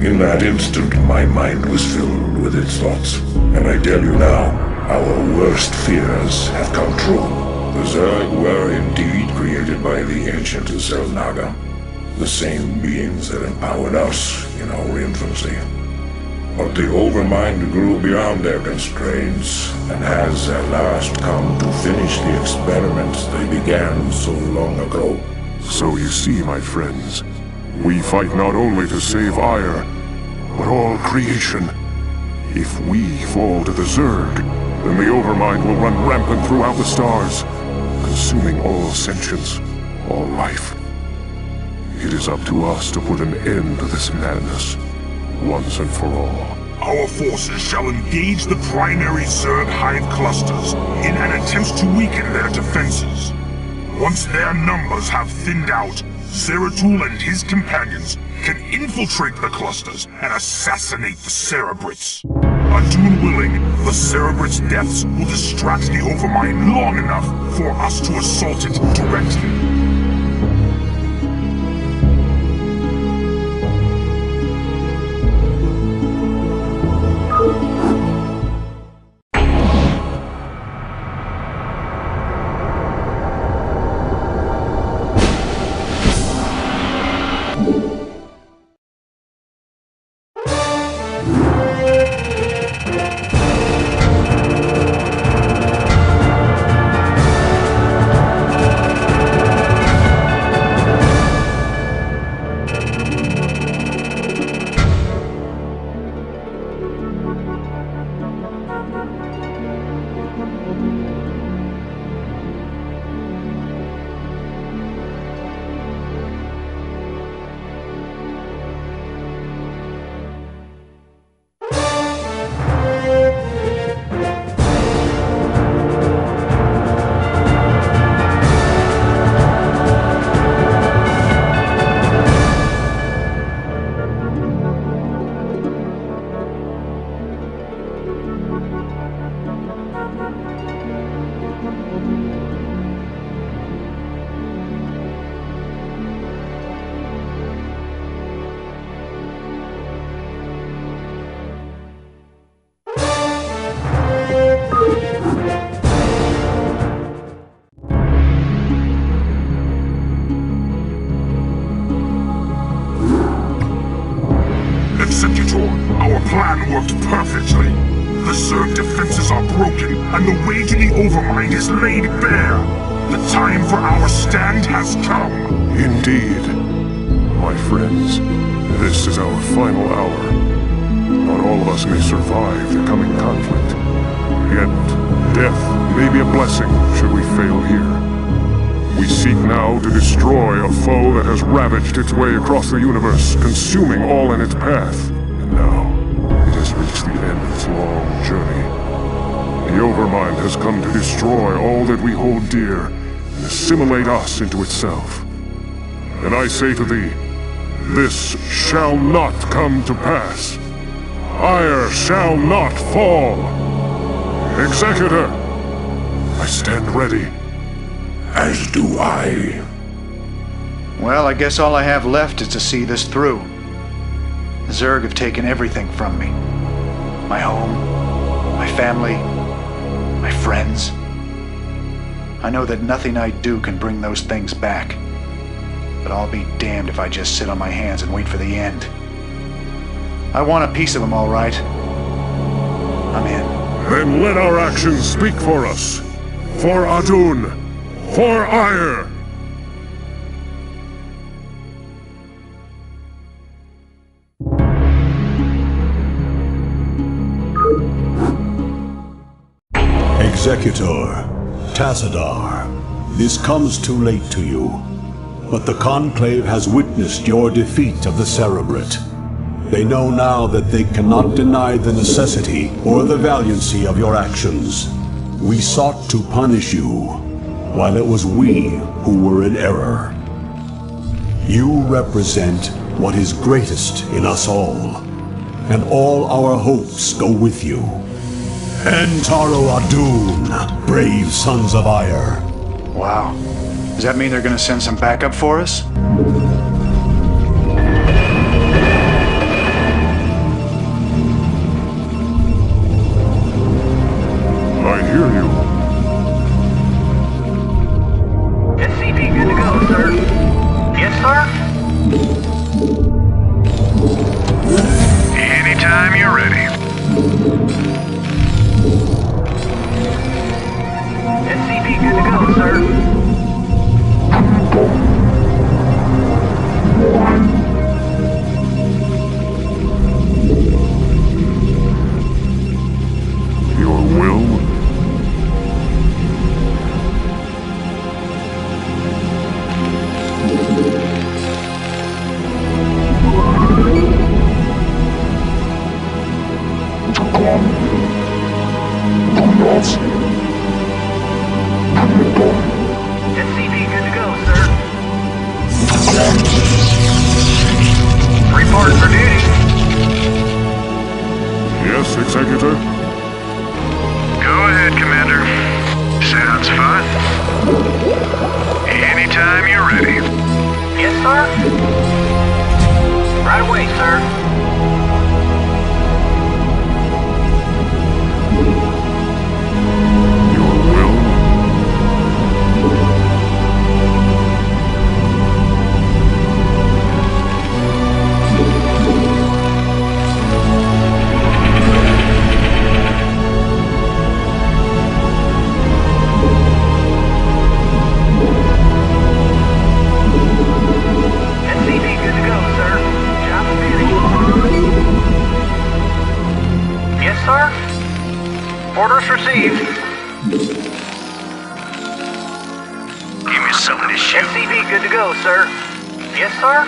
In that instant, my mind was filled with its thoughts. And I tell you now, our worst fears have come true. The Zerg were indeed created by the ancient Zelnaga, the same beings that empowered us in our infancy. But the Overmind grew beyond their constraints, and has at last come to finish the experiments they began so long ago. So you see, my friends, we fight not only to save Ire, but all creation. If we fall to the Zerg, then the Overmind will run rampant throughout the stars, consuming all sentience, all life. It is up to us to put an end to this madness, once and for all. Our forces shall engage the primary Zerg hive clusters in an attempt to weaken their defenses. Once their numbers have thinned out, Zeratul and his companions can infiltrate the clusters and assassinate the Cerebrits. Adun willing, the Cerebrits' deaths will distract the Overmind long enough for us to assault it directly. Executor, our plan worked perfectly. The Zerg defenses are broken, and the way to the Overmind is laid bare. The time for our stand has come. Indeed. My friends, this is our final hour. Not all of us may survive the coming conflict. Yet, death may be a blessing should we fail here. We seek now to destroy a foe that has ravaged its way across the universe, consuming all in its path. And now, it has reached the end of its long journey. The Overmind has come to destroy all that we hold dear, and assimilate us into itself. And I say to thee, this shall not come to pass. Ire shall not fall. Executor, I stand ready. As do I. Well, I guess all I have left is to see this through. The Zerg have taken everything from me. My home, my family, my friends. I know that nothing I do can bring those things back. But I'll be damned if I just sit on my hands and wait for the end. I want a piece of them, all right. I'm in. Then let our actions speak for us. For Adun. For Ire. Executor, Tassadar, this comes too late to you, but the Conclave has witnessed your defeat of the Cerebrate. They know now that they cannot deny the necessity or the valiancy of your actions. We sought to punish you, while it was we who were in error. You represent what is greatest in us all, and all our hopes go with you. Entaro Adun, brave sons of Ire. Wow. Does that mean they're gonna send some backup for us? I hear you. SCP good to go, sir. Yes, sir? Anytime you're ready. SCP good to go, sir. Your will? SCP good to go, sir. Report for duty. Yes, Executor? Go ahead, Commander. Sounds fun. Anytime you're ready. Yes, sir? Right away, sir. Your will? SCP good to go, sir. Job finished. Yes, sir? Orders received. Give me something to shoot. SCP good to go, sir. Yes, sir?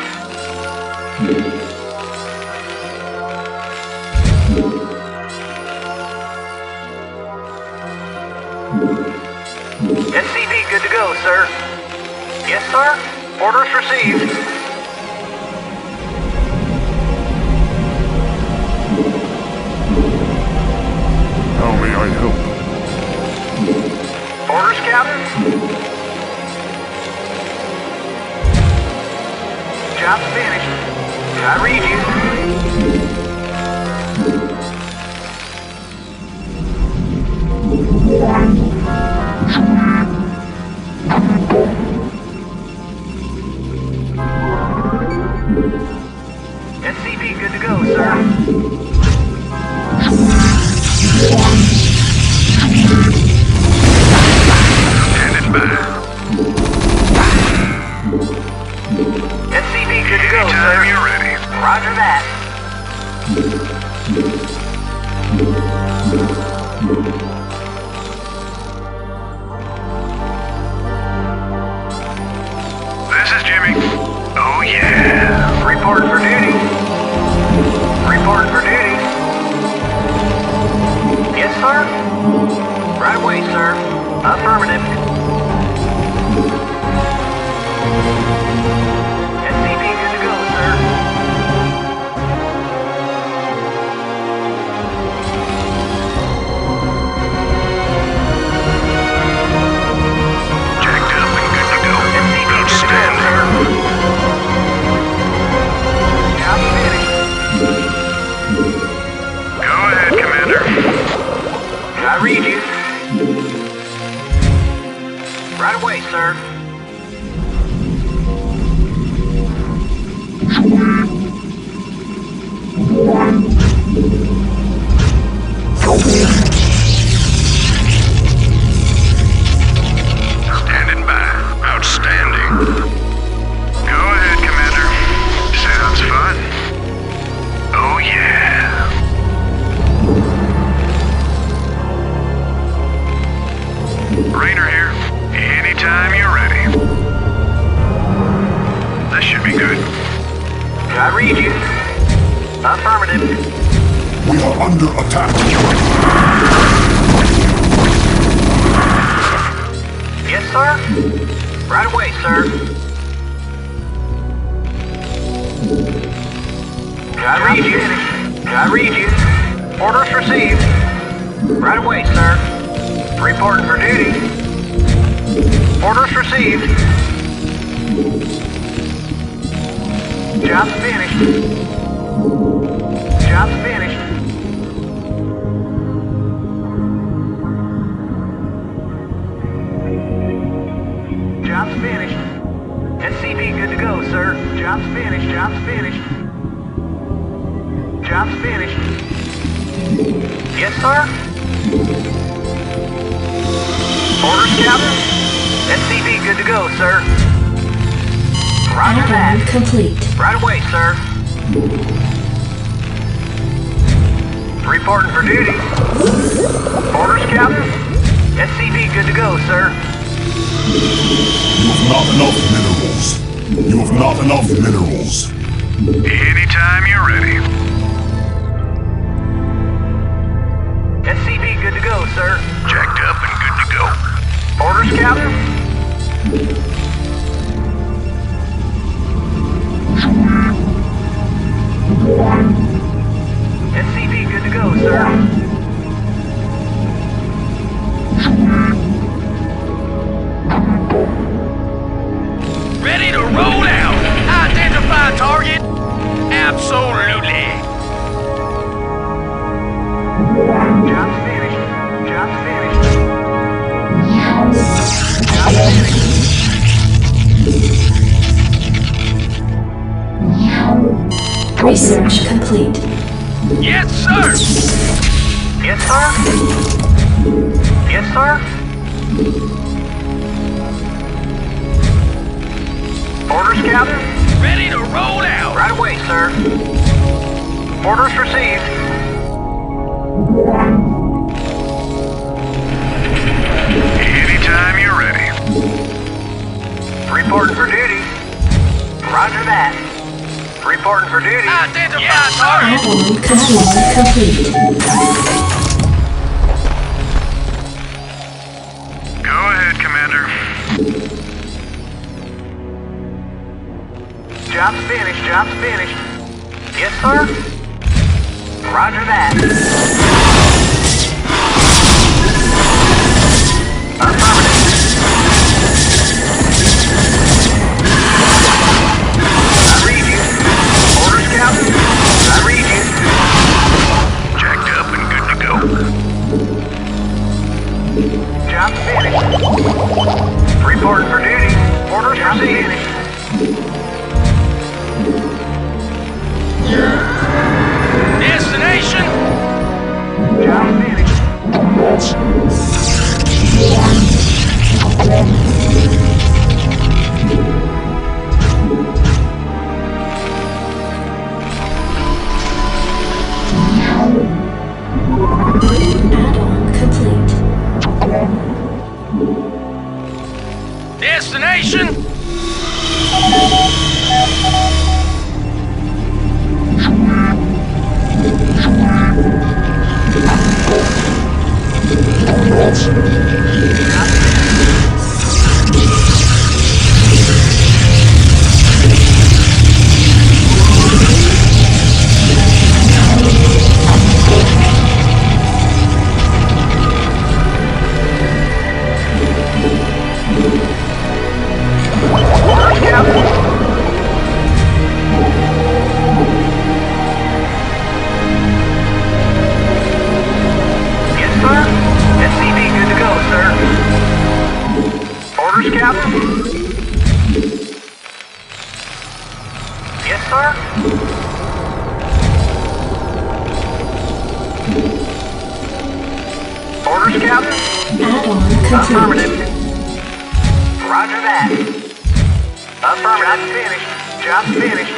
SCP good to go, sir. Yes, sir? Orders received. How may I help? Orders, Captain? Job's finished. I read you. This is Jimmy. Oh yeah. Reporting for duty. Reporting for duty. Yes, sir? Right away, sir. Affirmative. SCP good to go, sir. Jacked up and good to go. Outstanding. Job finished. Go ahead, Commander. I read you. Right away, sir. Standing by. Outstanding. Go ahead, Commander. Sounds fun. Oh, yeah. Rainer here. Anytime you're ready. This should be good. I read you. Affirmative. We are under attack. Yes, sir? Right away, sir. I read you. I read you. Orders received. Right away, sir. Reporting for duty. Orders received. Job's finished. Job's finished. Job's finished. SCP good to go, sir. Job's finished. Job's finished. Job's finished. Yes, sir? Orders, Captain? SCP good to go, sir. Roger that. Add-on complete. Right away, sir. Reporting for duty. Orders, Captain? SCP good to go, sir. You have not enough minerals. You have not enough minerals. Anytime you're ready. SCP good to go, sir. Jacked up and good to go. Orders, Captain? SCP good to go, sir. Ready to roll out! Identify target! Absolutely! Job's finished. Job's finished. Job's finished. Research complete. Yes, sir! Yes, sir? Yes, sir? Orders, Captain? Ready to roll out! Right away, sir. Orders received. Anytime you're ready. Reporting for duty. Roger that. Reporting for duty. Identify target! Add-on control complete. Go ahead, Commander. Job's finished. Job's finished. Yes, sir? Roger that. Affirmative. I read you. Orders, Captain? I read you. Jacked up and good to go. Job's finished. Reporting for duty. Orders received. Destination! Job finished. Add-on complete. Destination? Yes, sir. SCV good to go, sir. Orders, Captain? Yes, sir. Orders, Captain? Add-on complete. Affirmative. Roger that. Affirmative. Job's finished.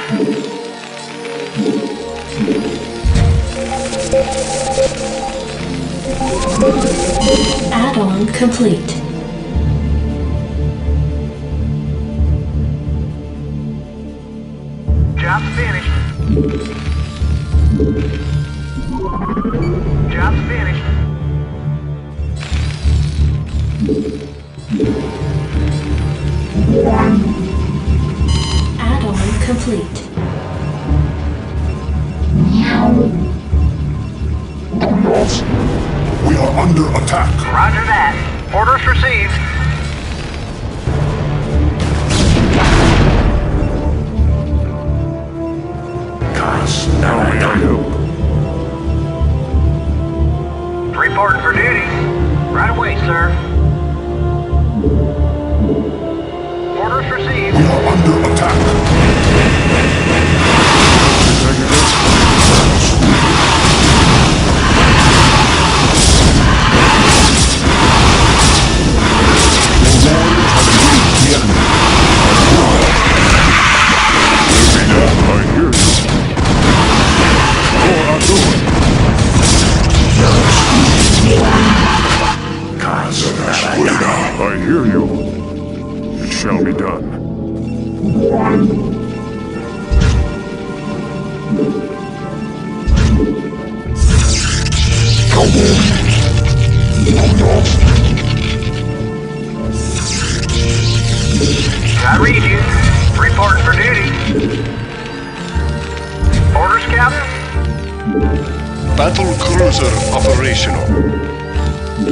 Add-on complete. Job's finished. Job's finished. Add-on complete. We are under attack. Roger that. Orders received. Now I know. Reporting for duty. Right away, sir. Orders received. We are under attack. I hear you. It shall be done. I read you. Reporting for duty. Orders, Captain? Battle cruiser operational.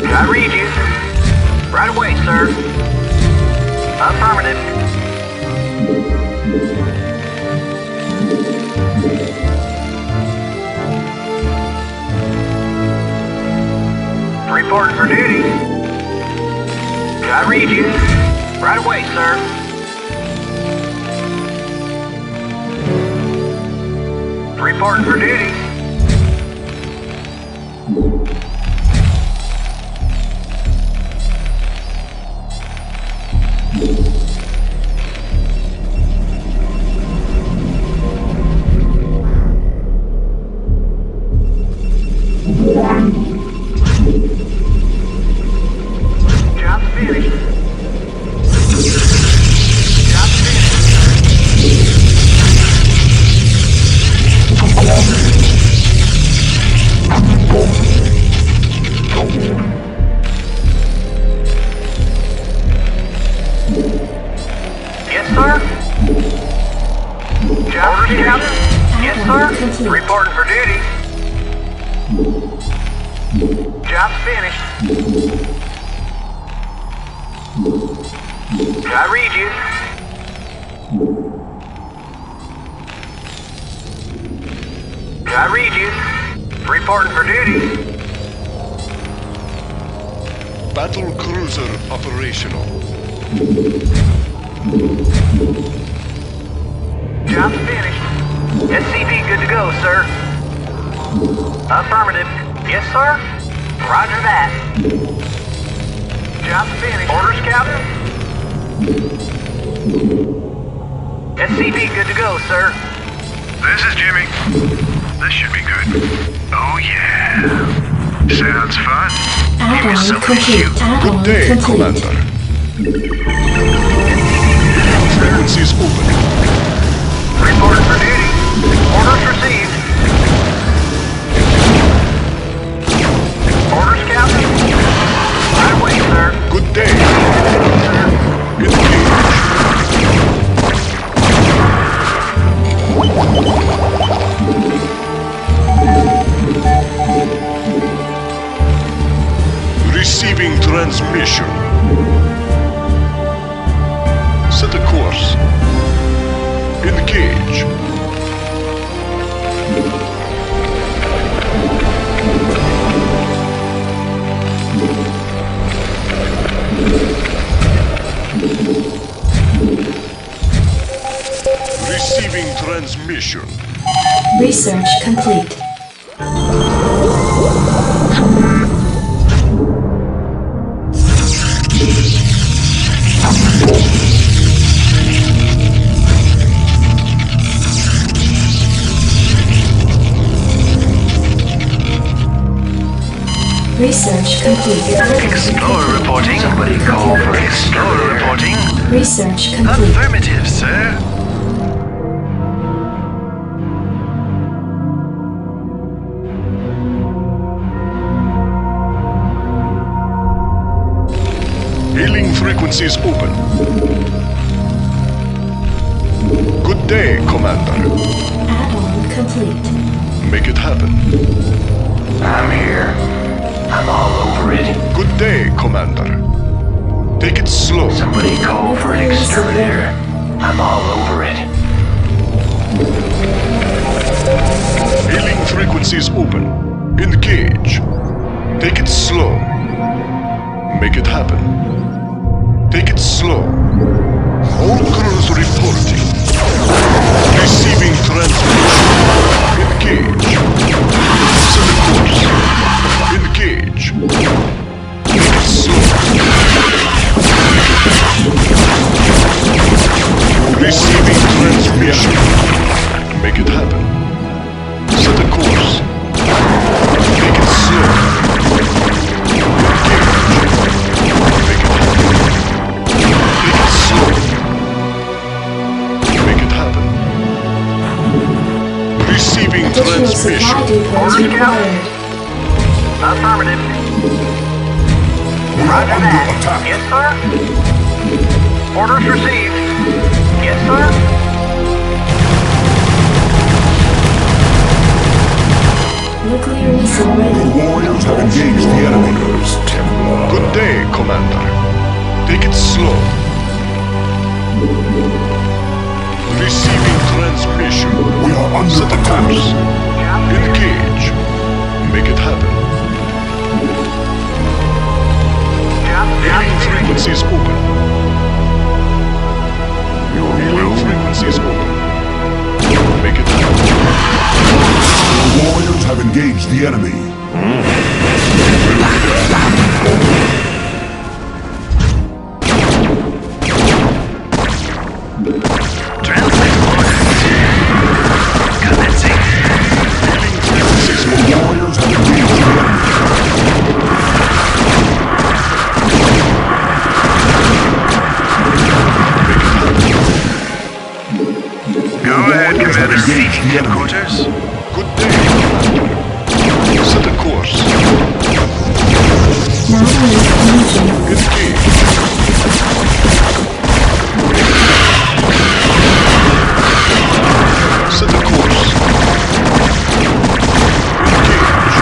I read you. Right away, sir. Affirmative. Reporting for duty. I read you. Right away, sir. Reporting for duty. Job's finished. Job's finished. Yes, sir. Job's finished. Yes, sir. Reporting for duty. Job's finished. I read you. I read you. Reporting for duty. Battle cruiser operational. Job's finished. SCV good to go, sir. Affirmative. Yes, sir. Roger that. Job's finished. Orders, Captain? SCV good to go, sir. This is Jimmy. This should be good. Oh yeah. Sounds fun. Add-on complete. Good day, Commander. Frequencies open. Report for duty. Orders received. Orders, Captain? Right away, sir. Good day. Engage. Receiving transmission. Set a course. Engage. Receiving transmission. Research complete. Research complete. Explorer reporting. Somebody call for Explorer reporting. Research complete. Affirmative, sir. Hailing frequencies open. Good day, Commander. Add-on complete. Make it happen. I'm here. I'm all over it. Good day, Commander. Take it slow. Somebody call for an exterminator. I'm all over it. Hailing frequencies open. Engage. Take it slow. Make it happen. Take it slow. All crews reporting. Receiving transmission. Engage. Set the course. Engage. Take it slow. Receiving transmission. Make it happen. Set the course. Take it slow. Engage. Make it happen. Take it slow. Make it happen. Receiving Additional supply transmission. depots required. Affirmative. We are under attack. Yes, sir. Orders received. Yes, sir. Nuclear missile The ready. warriors have engaged the enemies. Good day, Commander. Take it slow. Receiving transmission. We are under Set the attack. course. Engage. Make it happen. Hailing frequencies open. Hailing frequencies open. Make it happen. The warriors have engaged the enemy. Translate orders. Commencing. Hailing frequencies The open. warriors have engaged the enemy. Go ahead, warriors have Commander. engaged Seeking the enemy. headquarters. Good day, Commander. Set a course. Now-link engine. Engage. Set a course. Engage.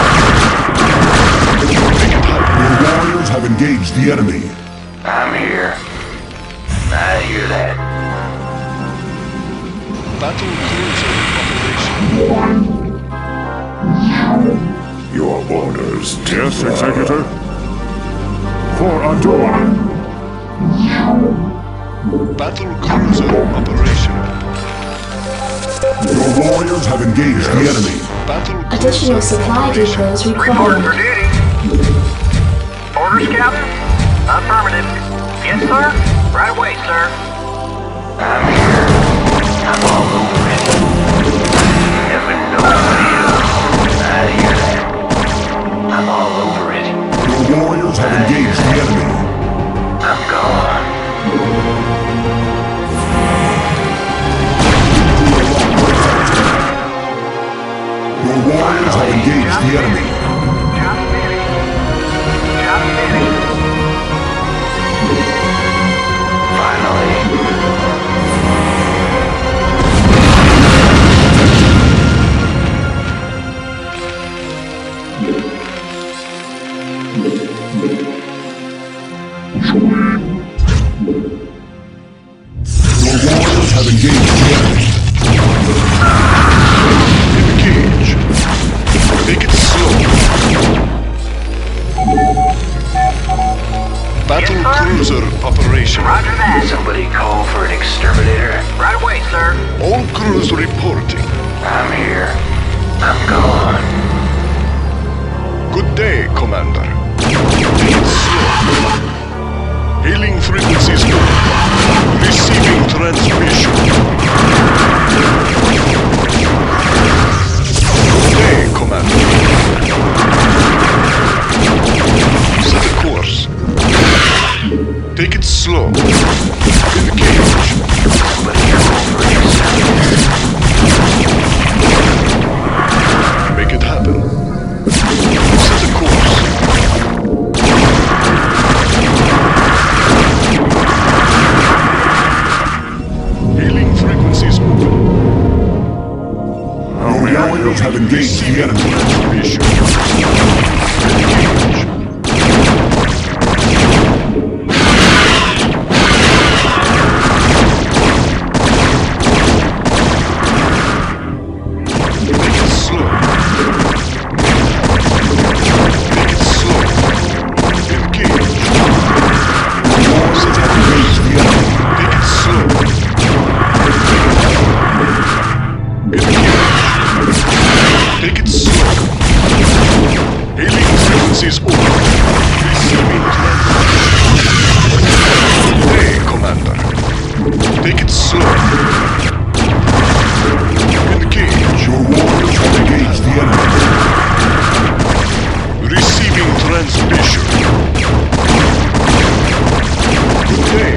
Make it happen. The warriors have engaged the enemy. I'm here. I hear that. Battle cruiser operation. Your orders. Yes, Executor? For Ador. Battle cruiser operational. Your warriors have engaged the enemy. Battle Additional cruiser supply operational. depots Reporting for required. duty. Orders, Captain? Affirmative. Yes, sir. Right away, sir. I'm here. I'm all over it. Heaven knows what he is. engage the enemy. Your warriors have engaged the enemy. Engage. Make it slow. Battle cruiser operation. Roger that. Somebody call for an exterminator. Right away, sir. All crews reporting. I'm here. I'm gone. Good day, Commander. Make it slow. Hailing frequencies good. Receiving transmission. Good day, Commander. Set a course. Take it slow. Engage. Make it happen. Set a course. Hailing frequencies open. Your warriors have engaged the enemy. Transmission. Engage. Make it slow. Make it slow. Engage. Set up engage the enemy. Make it slow. Engage. Take it slow. Hailing frequencies open. Receiving transmission. Good day, Commander. Take it slow. Engage. Your warriors have engaged the enemy. Receiving transmission. Good day.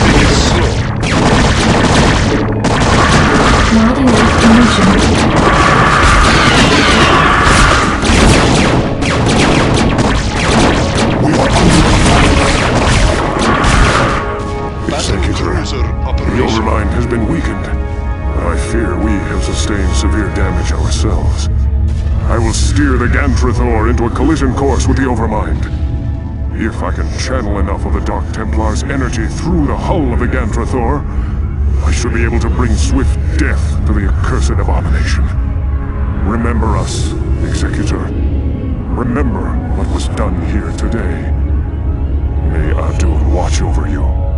Take it slow. Not enough energy. We are under Battle cruiser The operation. overmind has been weakened. I fear we have sustained severe damage ourselves. I will steer the Gantrathor into a collision course with the overmind. If I can channel enough of the Dark Templar's energy through the hull of the Gantrathor, I should be able to bring swift death to the accursed abomination. Remember us, Executor. Remember what was done here today. May Adun watch over you.